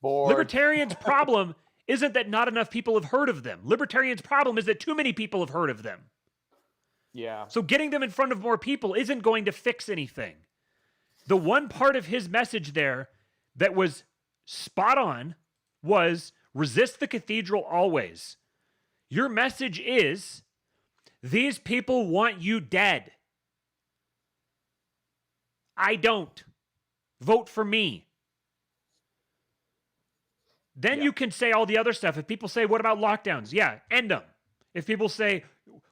Bored. Libertarians' problem isn't that not enough people have heard of them. Libertarians' problem is that too many people have heard of them. Yeah. So getting them in front of more people isn't going to fix anything. The one part of his message there that was spot on was resist the cathedral always. Your message is, these people want you dead. I don't. Vote for me. Then you can say all the other stuff. If people say, what about lockdowns? Yeah, end them. If people say,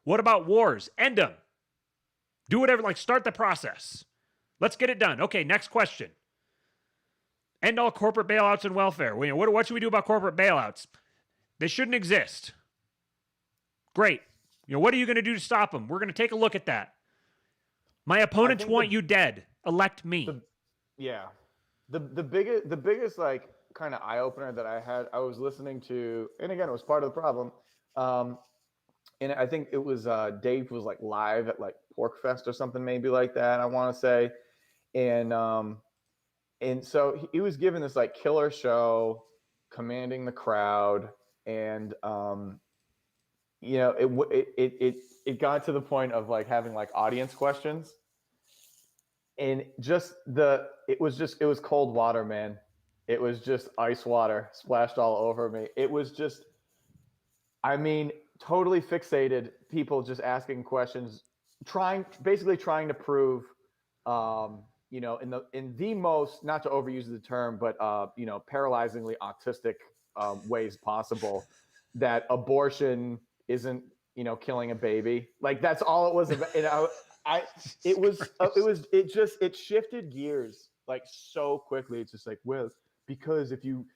what about wars? End them. Do whatever, like start the process. Let's get it done. Okay, next question. End all corporate bailouts and welfare. What should we do about corporate bailouts? They shouldn't exist. Great. What are you going to do to stop them? We're going to take a look at that. My opponents want you dead. Elect me. The biggest like kind of eye opener that I had, I was listening to, and again, it was part of the problem. And I think it was Dave was like live at like PorcFest or something, maybe like that, I want to say. And so he was giving this like killer show, commanding the crowd, and it got to the point of like having like audience questions, and it was cold water, man. It was just ice water splashed all over me. It was just, I mean, totally fixated people just asking questions, basically trying to prove, in the most, not to overuse the term, but paralyzingly autistic ways possible, that abortion isn't killing a baby. Like that's all it was about. It shifted gears like so quickly. It's just like, well, because if you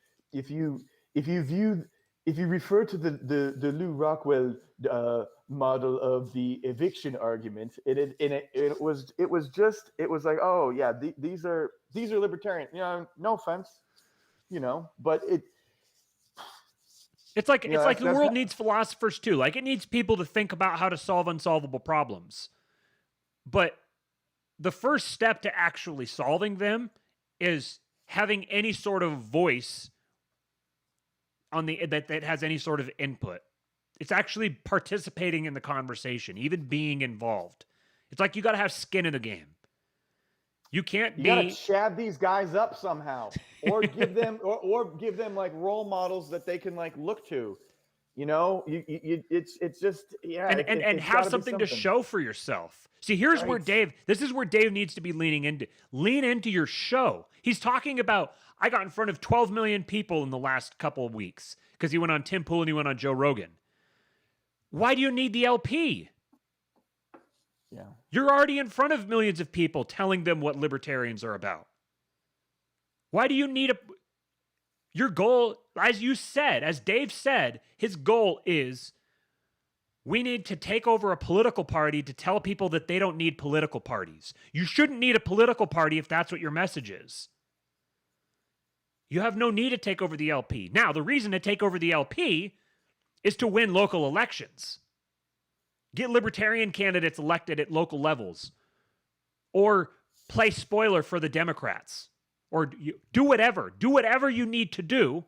refer to the Lou Rockwell model of the eviction argument, it was like, oh yeah, these are libertarian. No offense, but it's like the world needs philosophers too. Like it needs people to think about how to solve unsolvable problems. But the first step to actually solving them is having any sort of voice on that has any sort of input. It's actually participating in the conversation, even being involved. It's like you got to have skin in the game. You can't You gotta shab these guys up somehow, or give them give them like role models that they can like look to. It's just and have something to show for yourself. See, here's where this is where Dave needs to be leaning into. Lean into your show. He's talking about, I got in front of 12 million people in the last couple of weeks because he went on Tim Pool and he went on Joe Rogan. Why do you need the LP? Yeah. You're already in front of millions of people telling them what libertarians are about. Why do you need your goal, as you said, as Dave said, his goal is we need to take over a political party to tell people that they don't need political parties. You shouldn't need a political party if that's what your message is. You have no need to take over the LP. Now, the reason to take over the LP is to win local elections. Get libertarian candidates elected at local levels. Or play spoiler for the Democrats, or do whatever you need to do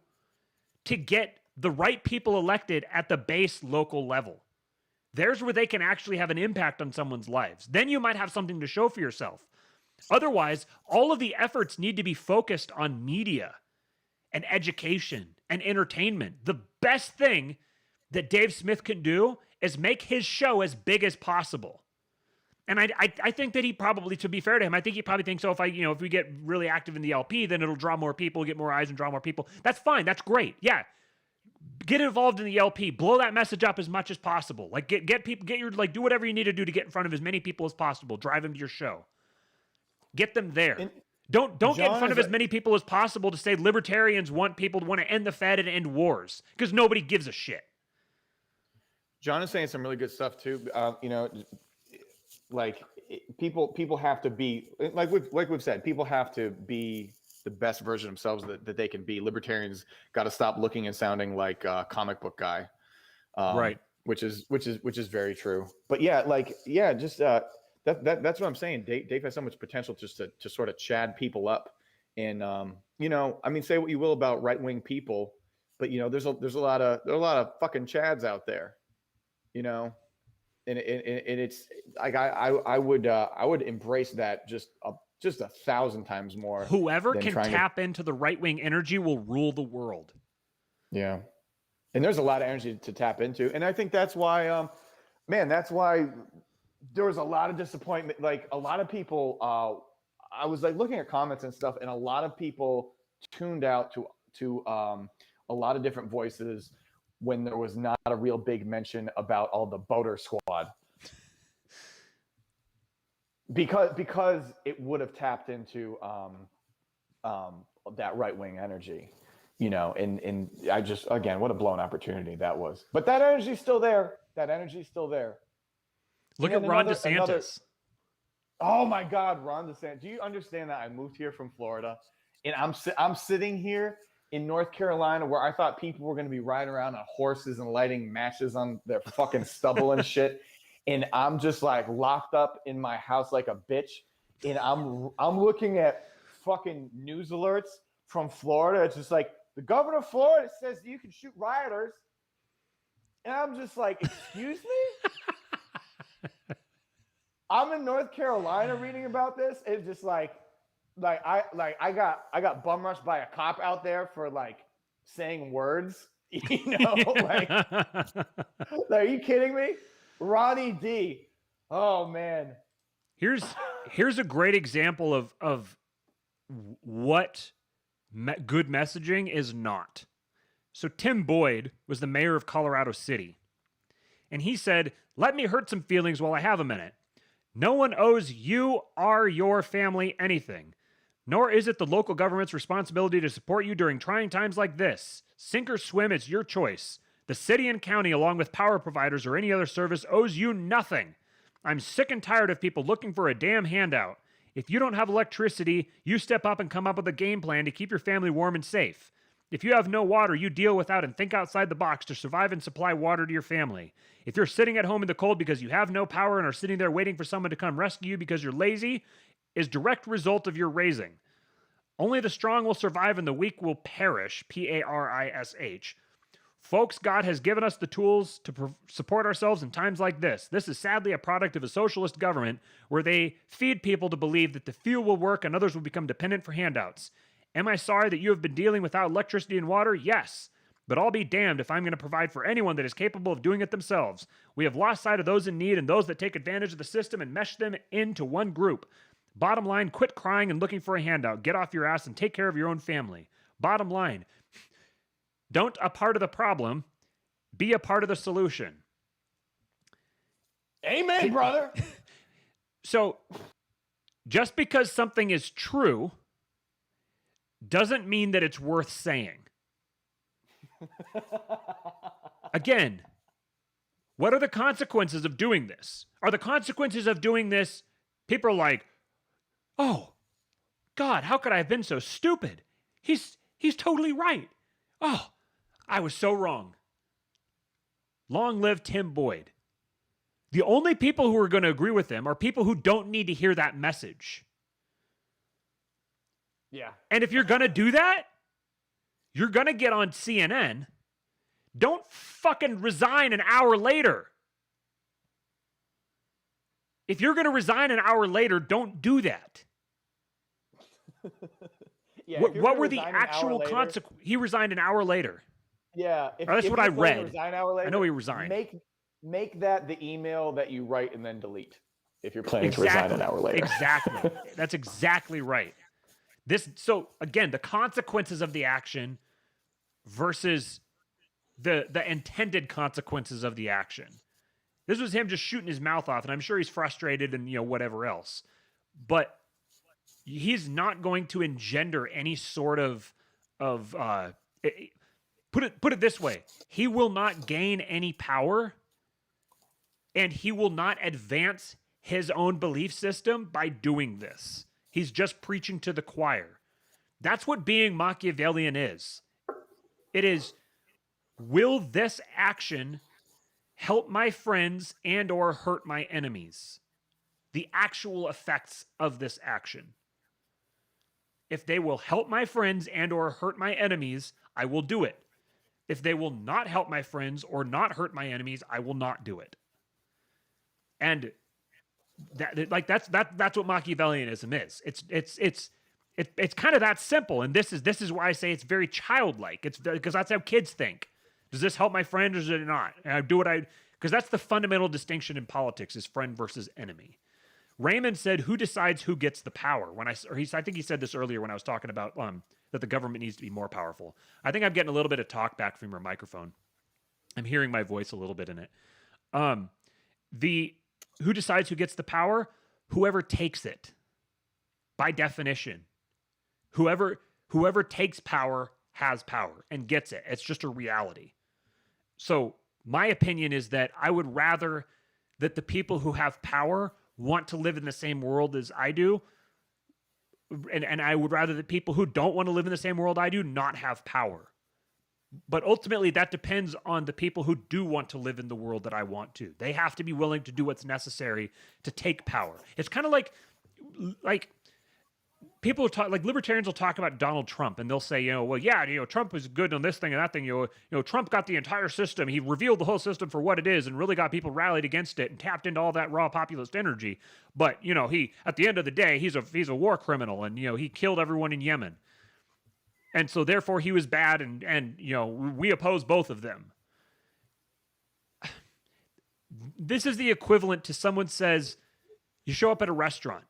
to get the right people elected at the base local level. There's where they can actually have an impact on someone's lives. Then you might have something to show for yourself. Otherwise, all of the efforts need to be focused on media and education and entertainment. The best thing that Dave Smith can do is make his show as big as possible. And I think that he probably, to be fair to him, I think he probably thinks, if we get really active in the LP, then it'll draw more people, get more eyes and draw more people. That's fine. That's great. Yeah. Get involved in the LP, blow that message up as much as possible. Like get people, do whatever you need to do to get in front of as many people as possible. Drive them to your show. Get them there. Don't get in front of as many people as possible to say libertarians want people to want to end the Fed and end wars, because nobody gives a shit. John is saying some really good stuff too. People have to be like we've said. People have to be the best version of themselves that they can be. Libertarians got to stop looking and sounding like a comic book guy, right? Which is very true. But that's what I'm saying. Dave has so much potential just to sort of chad people up, and say what you will about right wing people, but there's a lot of fucking chads out there, and it's like I would embrace that just 1,000 times more. Whoever can tap into the right wing energy will rule the world. Yeah, and there's a lot of energy to tap into, and I think that's why, that's why there was a lot of disappointment. Like a lot of people, I was like looking at comments and stuff, and a lot of people tuned out to a lot of different voices when there was not a real big mention about all the boater squad, because it would have tapped into that right wing energy, and I just, again, what a blown opportunity that was. But that energy's still there. Look at Ron DeSantis. Oh my God, Ron DeSantis. Do you understand that I moved here from Florida, and I'm sitting here in North Carolina where I thought people were going to be riding around on horses and lighting matches on their fucking stubble and shit, and I'm just like locked up in my house like a bitch, and I'm looking at fucking news alerts from Florida. It's just like, the governor of Florida says you can shoot rioters, and I'm just like, excuse me? I'm in North Carolina reading about this. It's just I got bum rushed by a cop out there for saying words. Are you kidding me? Ronnie D. Oh man. Here's a great example of what good messaging is not. So Tim Boyd was the mayor of Colorado City, and he said, "Let me hurt some feelings while I have a minute. No one owes you or your family anything, nor is it the local government's responsibility to support you during trying times like this. Sink or swim, it's your choice. The city and county, along with power providers or any other service, owes you nothing. I'm sick and tired of people looking for a damn handout. If you don't have electricity, you step up and come up with a game plan to keep your family warm and safe. If you have no water, you deal without and think outside the box to survive and supply water to your family. If you're sitting at home in the cold because you have no power and are sitting there waiting for someone to come rescue you because you're lazy, is direct result of your raising. Only the strong will survive and the weak will perish, P-A-R-I-S-H. Folks, God has given us the tools to support ourselves in times like this. This is sadly a product of a socialist government where they feed people to believe that the few will work and others will become dependent for handouts. Am I sorry that you have been dealing without electricity and water? Yes. But I'll be damned if I'm going to provide for anyone that is capable of doing it themselves. We have lost sight of those in need and those that take advantage of the system and mesh them into one group. Bottom line, quit crying and looking for a handout. Get off your ass and take care of your own family. Bottom line, don't a part of the problem, be a part of the solution." Amen, brother. So, just because something is true doesn't mean that it's worth saying. Again, what are the consequences of doing this? Are the consequences of doing this, people are like, "Oh, God, how could I have been so stupid? He's totally right. Oh, I was so wrong." Long live Tim Boyd. The only people who are going to agree with him are people who don't need to hear that message. Yeah. And if you're going to do that, you're going to get on CNN. Don't fucking resign an hour later. If you're going to resign an hour later, don't do that. Yeah. What were the actual consequences? He resigned an hour later. Yeah. That's what I read. Resign an hour later, I know he resigned. Make that the email that you write and then delete if you're planning to resign an hour later. Exactly. That's exactly right. So again, the consequences of the action versus the intended consequences of the action. This was him just shooting his mouth off, and I'm sure he's frustrated and whatever else. But he's not going to engender any sort of put it this way. He will not gain any power, and he will not advance his own belief system by doing this. He's just preaching to the choir. That's what being Machiavellian is. It is, will this action help my friends and or hurt my enemies? The actual effects of this action. If they will help my friends and or hurt my enemies, I will do it. If they will not help my friends or not hurt my enemies, I will not do it. And that's what Machiavellianism is. It's kind of that simple. And this is why I say it's very childlike. It's because that's how kids think. Does this help my friend or does it not? And I do what because that's the fundamental distinction in politics is friend versus enemy. Raymond said, "Who decides who gets the power?" I think he said this earlier when I was talking about that the government needs to be more powerful. I think I'm getting a little bit of talk back from your microphone. I'm hearing my voice a little bit in it. Who decides who gets the power? Whoever takes it. By definition, whoever takes power has power and gets it. It's just a reality. So my opinion is that I would rather that the people who have power want to live in the same world as I do. And I would rather that people who don't want to live in the same world I do not have power. But ultimately, that depends on the people who do want to live in the world that I want to. They have to be willing to do what's necessary to take power. It's kind of like people talk, like libertarians will talk about Donald Trump, and they'll say, Trump was good on this thing and that thing. Trump got the entire system. He revealed the whole system for what it is, and really got people rallied against it and tapped into all that raw populist energy. But he, at the end of the day, he's a war criminal, and he killed everyone in Yemen. And so therefore he was bad, and we oppose both of them. This is the equivalent to someone says, you show up at a restaurant.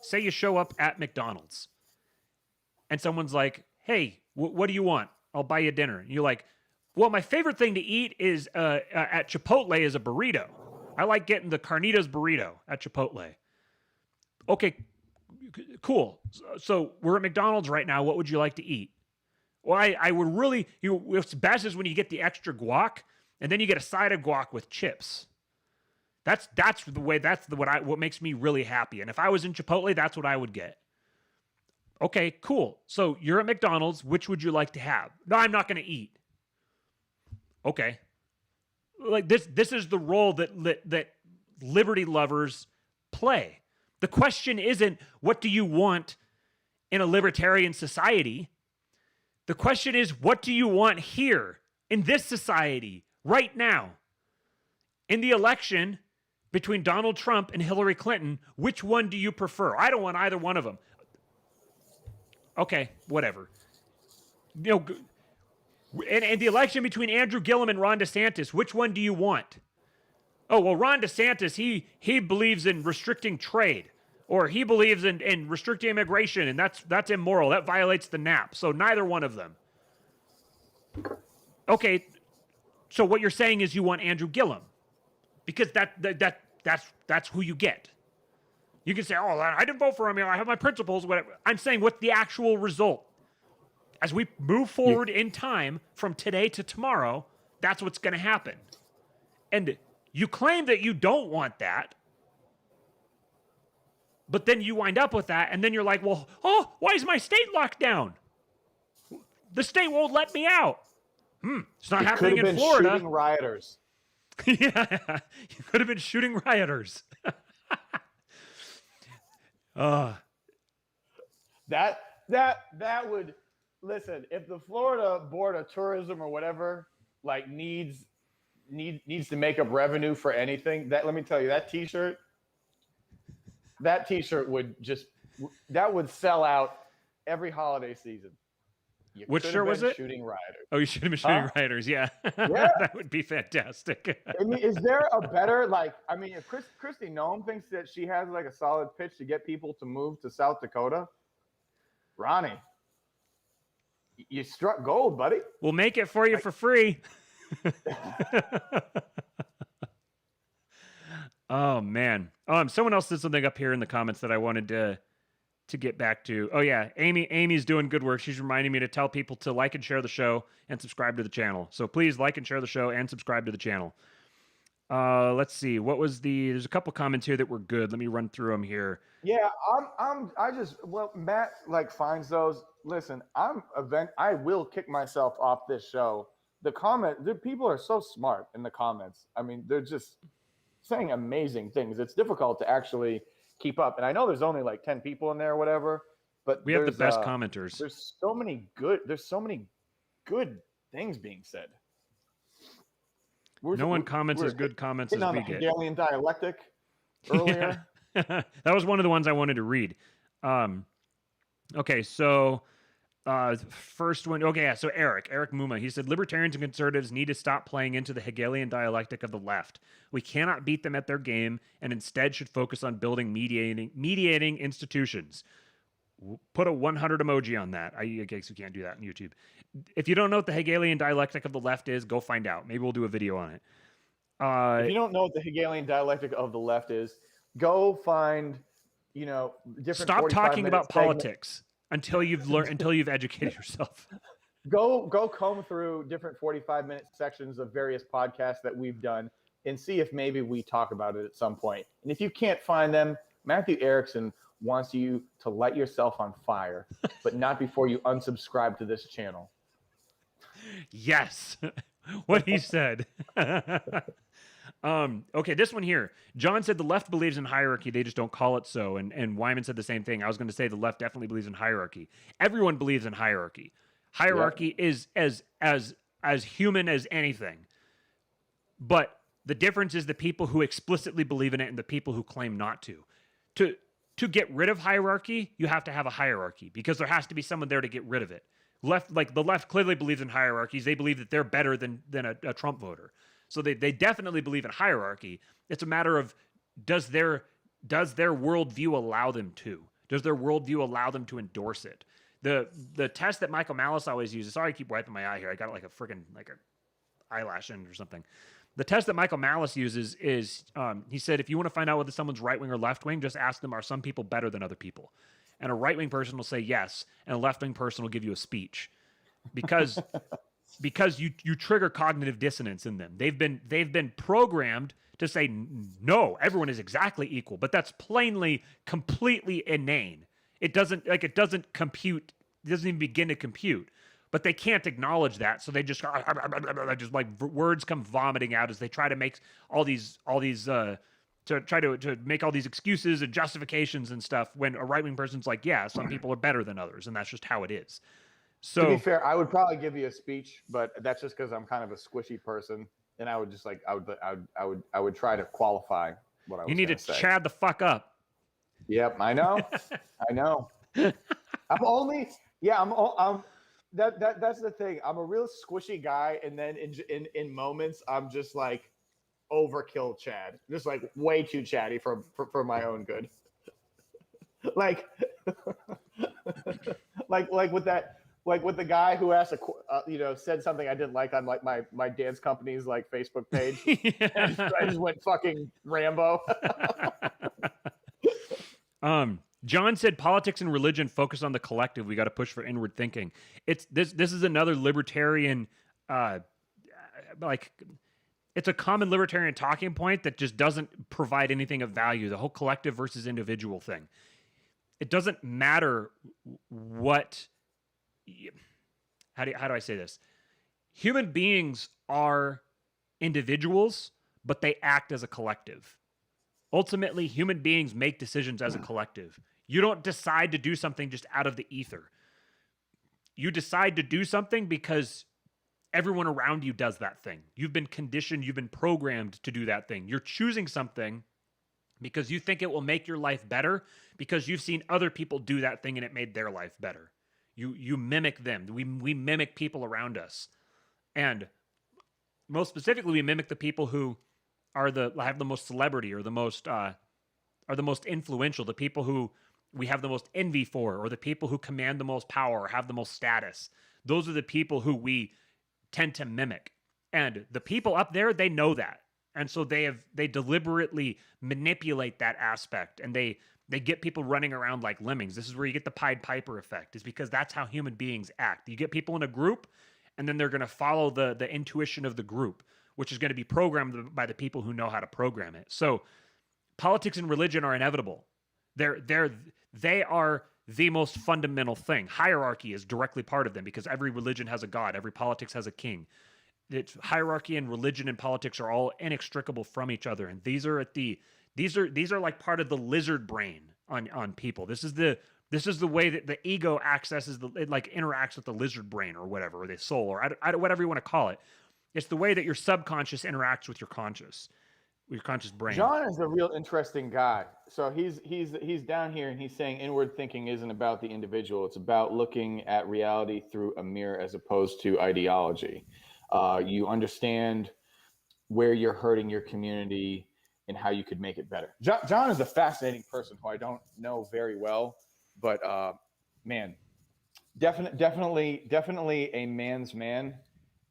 Say you show up at McDonald's. And someone's like, hey, what do you want? I'll buy you dinner. And you're like, well, my favorite thing to eat is at Chipotle is a burrito. I like getting the Carnitas burrito at Chipotle. Okay, cool. So we're at McDonald's right now. What would you like to eat? Well, I would really, what's best is when you get the extra guac and then you get a side of guac with chips. That's what makes me really happy. And if I was in Chipotle, that's what I would get. Okay, cool. So you're at McDonald's. Which would you like to have? No, I'm not going to eat. Okay. Like this is the role that liberty lovers play. The question isn't, what do you want in a libertarian society? The question is, what do you want here in this society right now? In the election between Donald Trump and Hillary Clinton, which one do you prefer? I don't want either one of them. Okay, whatever. And the election between Andrew Gillum and Ron DeSantis, which one do you want? Oh, well, Ron DeSantis, he believes in restricting trade, or he believes in restricting immigration, and that's immoral. That violates the NAP. So neither one of them. Okay, so what you're saying is you want Andrew Gillum, because that's who you get. You can say, oh, I didn't vote for him. I have my principles, whatever. I'm saying what's the actual result? As we move forward in time from today to tomorrow, that's what's going to happen. And you claim that you don't want that, but then you wind up with that, and then you're like, well, why is my state locked down? The state won't let me out. It's not happening in Florida. Shooting rioters. Yeah, you could have been shooting rioters. That would listen. If the Florida Board of Tourism or whatever like needs to make up revenue for anything, that let me tell you, that T-shirt would sell out every holiday season. You Which could shirt have was been it? Shooting Riders. Oh, you should have been Shooting Huh? Riders. Yeah. Yeah. That would be fantastic. I mean, is there a better if Christy Nome thinks that she has like a solid pitch to get people to move to South Dakota, Ronnie, you struck gold, buddy. We'll make it for you for free. Oh man. Someone else did something up here in the comments that I wanted to get back to. Oh yeah, Amy's doing good work. She's reminding me to tell people to like and share the show and subscribe to the channel. So please like and share the show and subscribe to the channel. Let's see. There's a couple comments here that were good. Let me run through them here. Yeah, Matt finds those. Listen, I will kick myself off this show. The people are so smart in the comments. I mean, they're just saying amazing things. It's difficult to actually keep up. And I know there's only 10 people in there or whatever, but we have the best commenters. There's so many good things being said. No one comments as good comments as we get. Hegelian dialectic earlier. Yeah. That was one of the ones I wanted to read. Okay, so first one. Okay, yeah, so Eric Muma, he said libertarians and conservatives need to stop playing into the Hegelian dialectic of the left. We cannot beat them at their game and instead should focus on building mediating institutions. Put a 100 emoji on that. I guess we can't do that on YouTube. If you don't know what the Hegelian dialectic of the left is, go find out. Maybe we'll do a video on it. If you don't know what the Hegelian dialectic of the left is, go find, different. Stop talking about politics until you've educated yourself. Go comb through different 45-minute sections of various podcasts that we've done and see if maybe we talk about it at some point. And if you can't find them, Matthew Erickson wants you to light yourself on fire, but not before you unsubscribe to this channel. Yes, what he said. Okay, this one here. John said the left believes in hierarchy, they just don't call it so. And Wyman said the same thing. I was going to say the left definitely believes in hierarchy. Everyone believes in hierarchy. Hierarchy is as human as anything. But the difference is the people who explicitly believe in it and the people who claim not to. To get rid of hierarchy, you have to have a hierarchy because there has to be someone there to get rid of it. The left clearly believes in hierarchies. They believe that they're better than a Trump voter. So they definitely believe in hierarchy. It's a matter of does their worldview allow them to? Does their worldview allow them to endorse it? The test that Michael Malice always uses. Sorry, I keep wiping my eye here. I got like a eyelash in or something. The test that Michael Malice uses is he said if you want to find out whether someone's right wing or left wing, just ask them, are some people better than other people? And a right wing person will say yes, and a left wing person will give you a speech because you trigger cognitive dissonance in them. They've been programmed to say no, everyone is exactly equal, but that's plainly completely inane. It doesn't compute. It doesn't even begin to compute. But they can't acknowledge that, so they just words come vomiting out as they try to make all these to make all these excuses and justifications and stuff. When a right wing person's like, yeah, some people are better than others, and that's just how it is. So to be fair, I would probably give you a speech, but that's just because I'm kind of a squishy person, and I would just I would try to qualify what I was. You need to chad the fuck up. Yep, I know, I know. That's the thing. I'm a real squishy guy, and then in moments, I'm just like overkill Chad, just like way too chatty for my own good. like with that. Like with the guy who asked said something I didn't like on my dance company's Facebook page. Yeah. I just went fucking Rambo. John said politics and religion focus on the collective. We got to push for inward thinking. It's this is another libertarian it's a common libertarian talking point that just doesn't provide anything of value. The whole collective versus individual thing. It doesn't matter what. How do I say this? Human beings are individuals, but they act as a collective. Ultimately, human beings make decisions as a collective. You don't decide to do something just out of the ether. You decide to do something because everyone around you does that thing. You've been conditioned, you've been programmed to do that thing. You're choosing something because you think it will make your life better because you've seen other people do that thing and it made their life better. You mimic them. We mimic people around us. And most specifically, we mimic the people who have the most celebrity or the most influential, the people who we have the most envy for, or the people who command the most power or have the most status. Those are the people who we tend to mimic. And the people up there, they know that. And so they deliberately manipulate that aspect, and they get people running around like lemmings. This is where you get the Pied Piper effect, is because that's how human beings act. You get people in a group, and then they're going to follow the intuition of the group, which is going to be programmed by the people who know how to program it. So politics and religion are inevitable. They are the most fundamental thing. Hierarchy is directly part of them because every religion has a god, every politics has a king. It's hierarchy and religion and politics are all inextricable from each other, and these are like part of the lizard brain on people. This is the way that the ego interacts with the lizard brain or whatever, or the soul, or whatever you want to call it. It's the way that your subconscious interacts with your conscious brain. John is a real interesting guy. So he's down here and he's saying inward thinking isn't about the individual. It's about looking at reality through a mirror as opposed to ideology. You understand where you're hurting your community and how you could make it better. John is a fascinating person who I don't know very well, but man, definitely a man's man,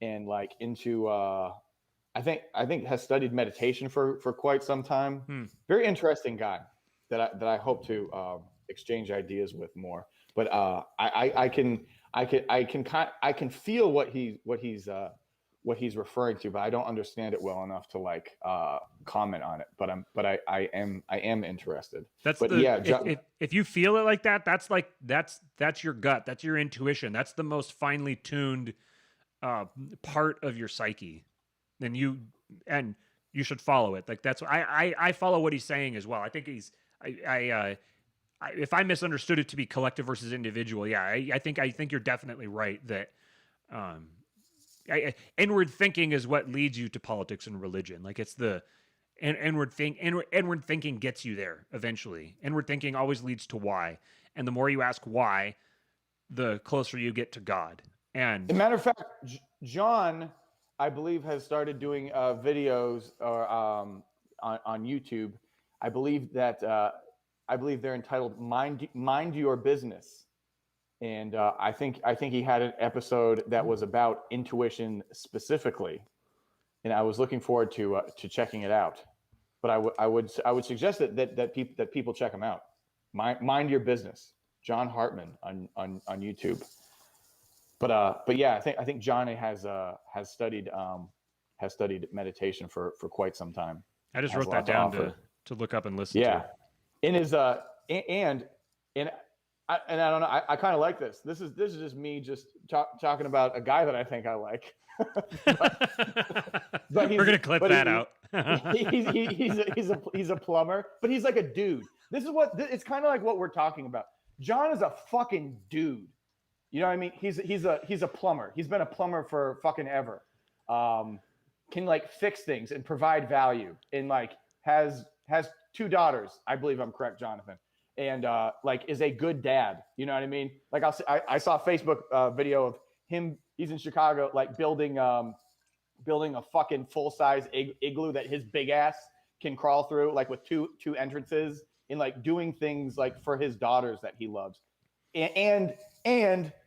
and like into I think has studied meditation for quite some time. Very interesting guy that I hope to exchange ideas with more. But I can feel what he's referring to, but I don't understand it well enough to like comment on it. But I am interested. If you feel it like that, that's your gut, that's your intuition, that's the most finely tuned part of your psyche. Then you should follow it. Like that's I follow what he's saying as well. I think if I misunderstood it to be collective versus individual, yeah, I think you're definitely right that inward thinking is what leads you to politics and religion. Like it's the inward thinking gets you there eventually. Inward thinking always leads to why, and the more you ask why, the closer you get to God. And as a matter of fact, John, I believe, has started doing videos on YouTube. I believe they're entitled "Mind Your Business," and I think he had an episode that was about intuition specifically, and I was looking forward to checking it out. But I would suggest that people check him out. Mind Your Business, John Hartman on YouTube. But yeah, I think Johnny has studied meditation for quite some time. I just wrote that down to look up and listen. Yeah, to. In his and I don't know. I kind of like this. This is just me talking about a guy that I think I like. but we're gonna clip that out. he's a plumber, but he's like a dude. This is it's kind of like what we're talking about. John is a fucking dude. You know what I mean? He's a plumber. He's been a plumber for fucking ever. Can like fix things and provide value, and like has 2 daughters. I believe I'm correct, Jonathan. And like is a good dad. You know what I mean? Like I saw a Facebook video of him. He's in Chicago, like building a fucking full size igloo that his big ass can crawl through, like with two entrances, and like doing things like for his daughters that he loves, and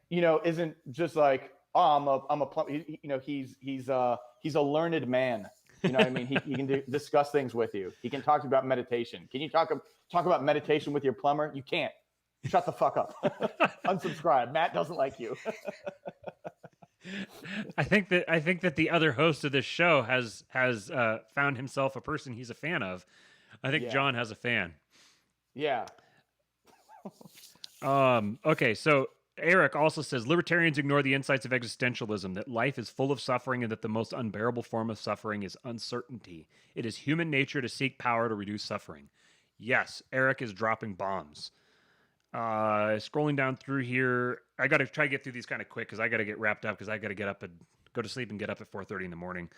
you know, isn't just like, oh, I'm a plumber. You know, he's a learned man. You know what I mean? He can discuss things with you. He can talk about meditation. Can you talk about meditation with your plumber? You can't. Shut the fuck up. Unsubscribe. Matt doesn't like you. I think that the other host of this show has found himself a person he's a fan of. I think John has a fan. Yeah. Okay, so Eric also says libertarians ignore the insights of existentialism, that life is full of suffering and that the most unbearable form of suffering is uncertainty. It is human nature to seek power to reduce suffering. Yes, Eric is dropping bombs. Scrolling down through here, I got to try to get through these kind of quick because I got to get wrapped up because I got to get up and go to sleep and get up at 4:30 in the morning.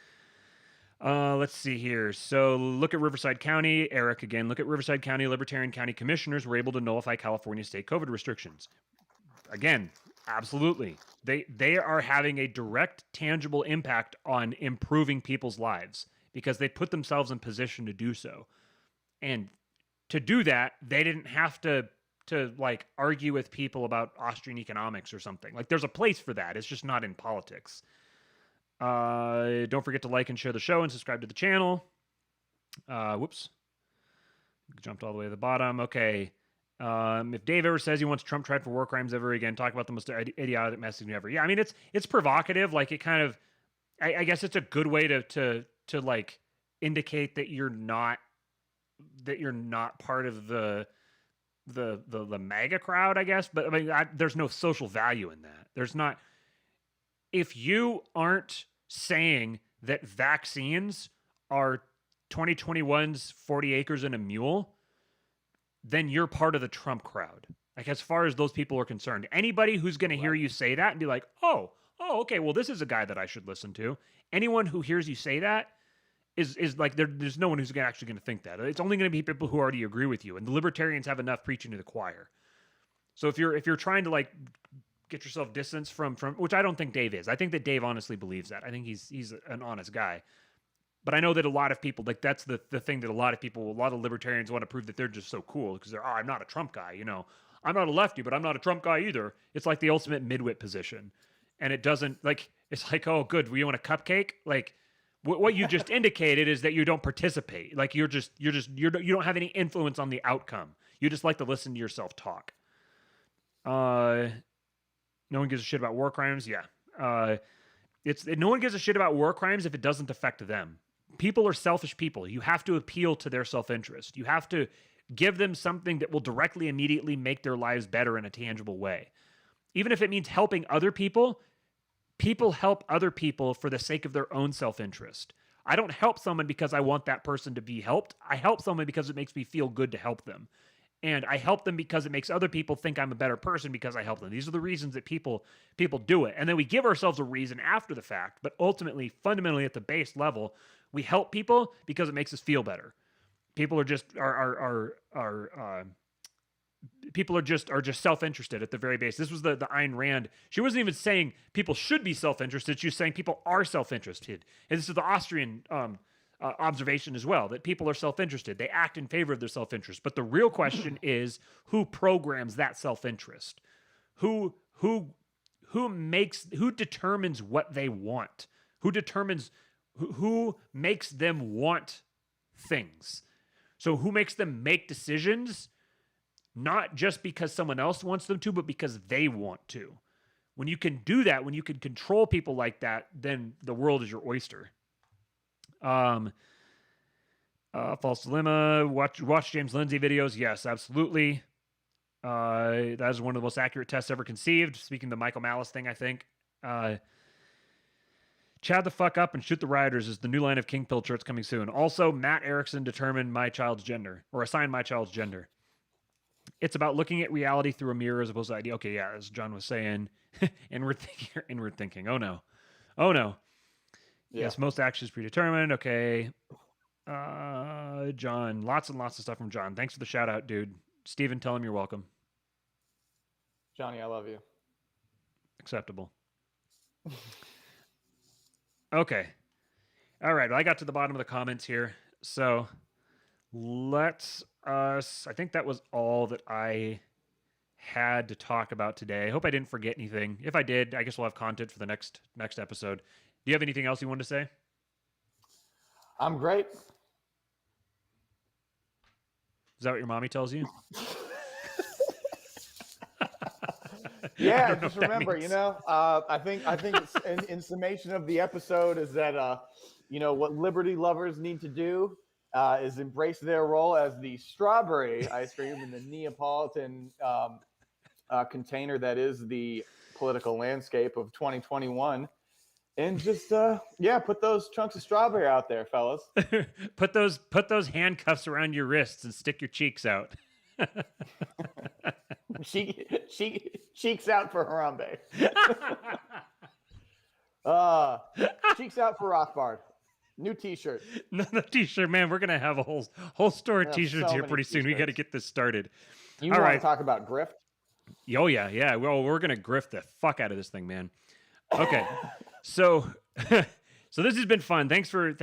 Let's see here. So look at Riverside County. Eric again. Look at Riverside County. Libertarian County commissioners were able to nullify California state COVID restrictions. Again, absolutely. They are having a direct, tangible impact on improving people's lives because they put themselves in position to do so. And to do that, they didn't have to like argue with people about Austrian economics or something. Like there's a place for that. It's just not in politics. Don't forget to like and share the show and subscribe to the channel. Whoops. Jumped all the way to the bottom. Okay. If Dave ever says he wants Trump tried for war crimes ever again, talk about the most idiotic messaging ever. Yeah, I mean it's provocative. Like it kind of, I guess it's a good way to like indicate that you're not part of the MAGA crowd, I guess. But I mean, there's no social value in that. There's not. If you aren't saying that vaccines are 2021's 40 acres and a mule, then you're part of the Trump crowd. Like as far as those people are concerned, anybody who's going to hear you say that and be like, oh, okay, well, this is a guy that I should listen to. Anyone who hears you say that is like, there's no one who's actually going to think that. It's only going to be people who already agree with you. And the libertarians have enough preaching to the choir. So if you're trying to like get yourself distance from which I don't think Dave is. I think that Dave honestly believes that. I think he's an honest guy. But I know that a lot of people, like that's the thing that a lot of libertarians want to prove that they're just so cool because I'm not a Trump guy, you know. I'm not a lefty, but I'm not a Trump guy either. It's like the ultimate midwit position. And it doesn't like, it's like, oh, good. We want a cupcake. Like what you just indicated is that you don't participate. Like you don't have any influence on the outcome. You just like to listen to yourself talk. No one gives a shit about war crimes. Yeah. No one gives a shit about war crimes if it doesn't affect them. People are selfish people. You have to appeal to their self-interest. You have to give them something that will directly, immediately make their lives better in a tangible way. Even if it means helping other people, people help other people for the sake of their own self-interest. I don't help someone because I want that person to be helped. I help someone because it makes me feel good to help them. And I help them because it makes other people think I'm a better person because I help them. These are the reasons that people do it. And then we give ourselves a reason after the fact. But ultimately, fundamentally, at the base level, we help people because it makes us feel better. People are just people are just self-interested at the very base. This was the Ayn Rand. She wasn't even saying people should be self-interested. She was saying people are self-interested. And this is the Austrian observation as well, that people are self-interested. They act in favor of their self-interest. But the real question is who programs that self-interest? Who determines what they want? Who makes them want things? So who makes them make decisions, not just because someone else wants them to, but because they want to. When you can do that, when you can control people like that, then the world is your oyster. False Dilemma, watch James Lindsay videos. Yes, absolutely. That is one of the most accurate tests ever conceived. Speaking of the Michael Malice thing, I think. Chad the fuck up and shoot the rioters is the new line of King Pill shirts coming soon. Also, Matt Erickson determined my child's gender, or assigned my child's gender. It's about looking at reality through a mirror as opposed to idea. Okay, yeah, as John was saying, inward thinking. Oh no. Yeah. Yes, most actions predetermined. Okay. John, lots and lots of stuff from John. Thanks for the shout out, dude. Steven, tell him you're welcome. Johnny, I love you. Acceptable. Okay. All right. Well, I got to the bottom of the comments here. So I think that was all that I had to talk about today. I hope I didn't forget anything. If I did, I guess we'll have content for the next episode. Do you have anything else you wanted to say? I'm great. Is that what your mommy tells you? Yeah, just remember, I think it's in summation of the episode is that, what liberty lovers need to do is embrace their role as the strawberry ice cream in the Neapolitan container that is the political landscape of 2021. And just, put those chunks of strawberry out there, fellas. Put those handcuffs around your wrists and stick your cheeks out. Cheeks out for Harambe. Cheeks out for Rothbard. New T-shirt. Another T-shirt, man. We're gonna have a whole store of T-shirts here pretty soon. We got to get this started. You want to talk about grift? Oh yeah. Well, we're gonna grift the fuck out of this thing, man. Okay, so so this has been fun. Thanks for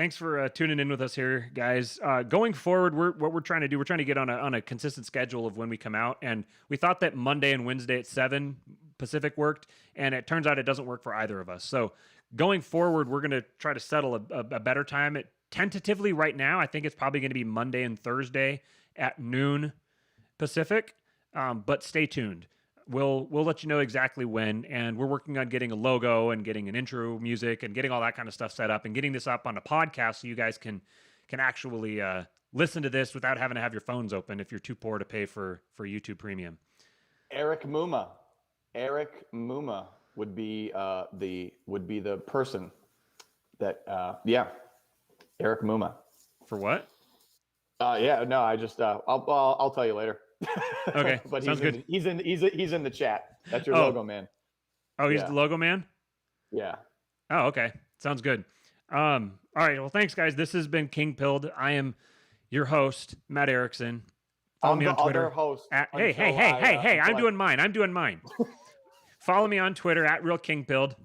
tuning in with us here, guys. Going forward, we're trying to get on a consistent schedule of when we come out, and we thought that Monday and Wednesday at 7 Pacific worked, and it turns out it doesn't work for either of us. So going forward, we're gonna try to settle a better time. Tentatively right now, I think it's probably going to be Monday and Thursday at noon Pacific, but stay tuned. We'll let you know exactly when, and we're working on getting a logo and getting an intro music and getting all that kind of stuff set up and getting this up on a podcast so you guys can actually listen to this without having to have your phones open if you're too poor to pay for YouTube Premium. Eric Muma would be the person that Eric Muma. For what? I'll tell you later. Okay, but sounds good. He's in the chat. That's your logo man. Oh, he's the logo man? Yeah. Oh, okay. Sounds good. All right. Well, thanks, guys. This has been King Pilled. I am your host, Matt Erickson. Follow me on Twitter. Other host. Hey! I'm doing mine. Follow me on Twitter at Real King Pilled,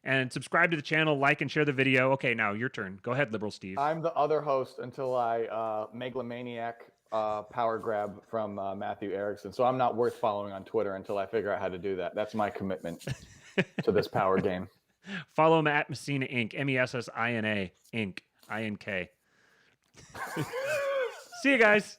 and subscribe to the channel. Like and share the video. Okay, now your turn. Go ahead, Liberal Steve. I'm the other host until I megalomaniac power grab from Matthew Erickson. So I'm not worth following on Twitter until I figure out how to do that. That's my commitment to this power game. Follow him at Messina Inc. MESSINA Inc. INK. See you guys.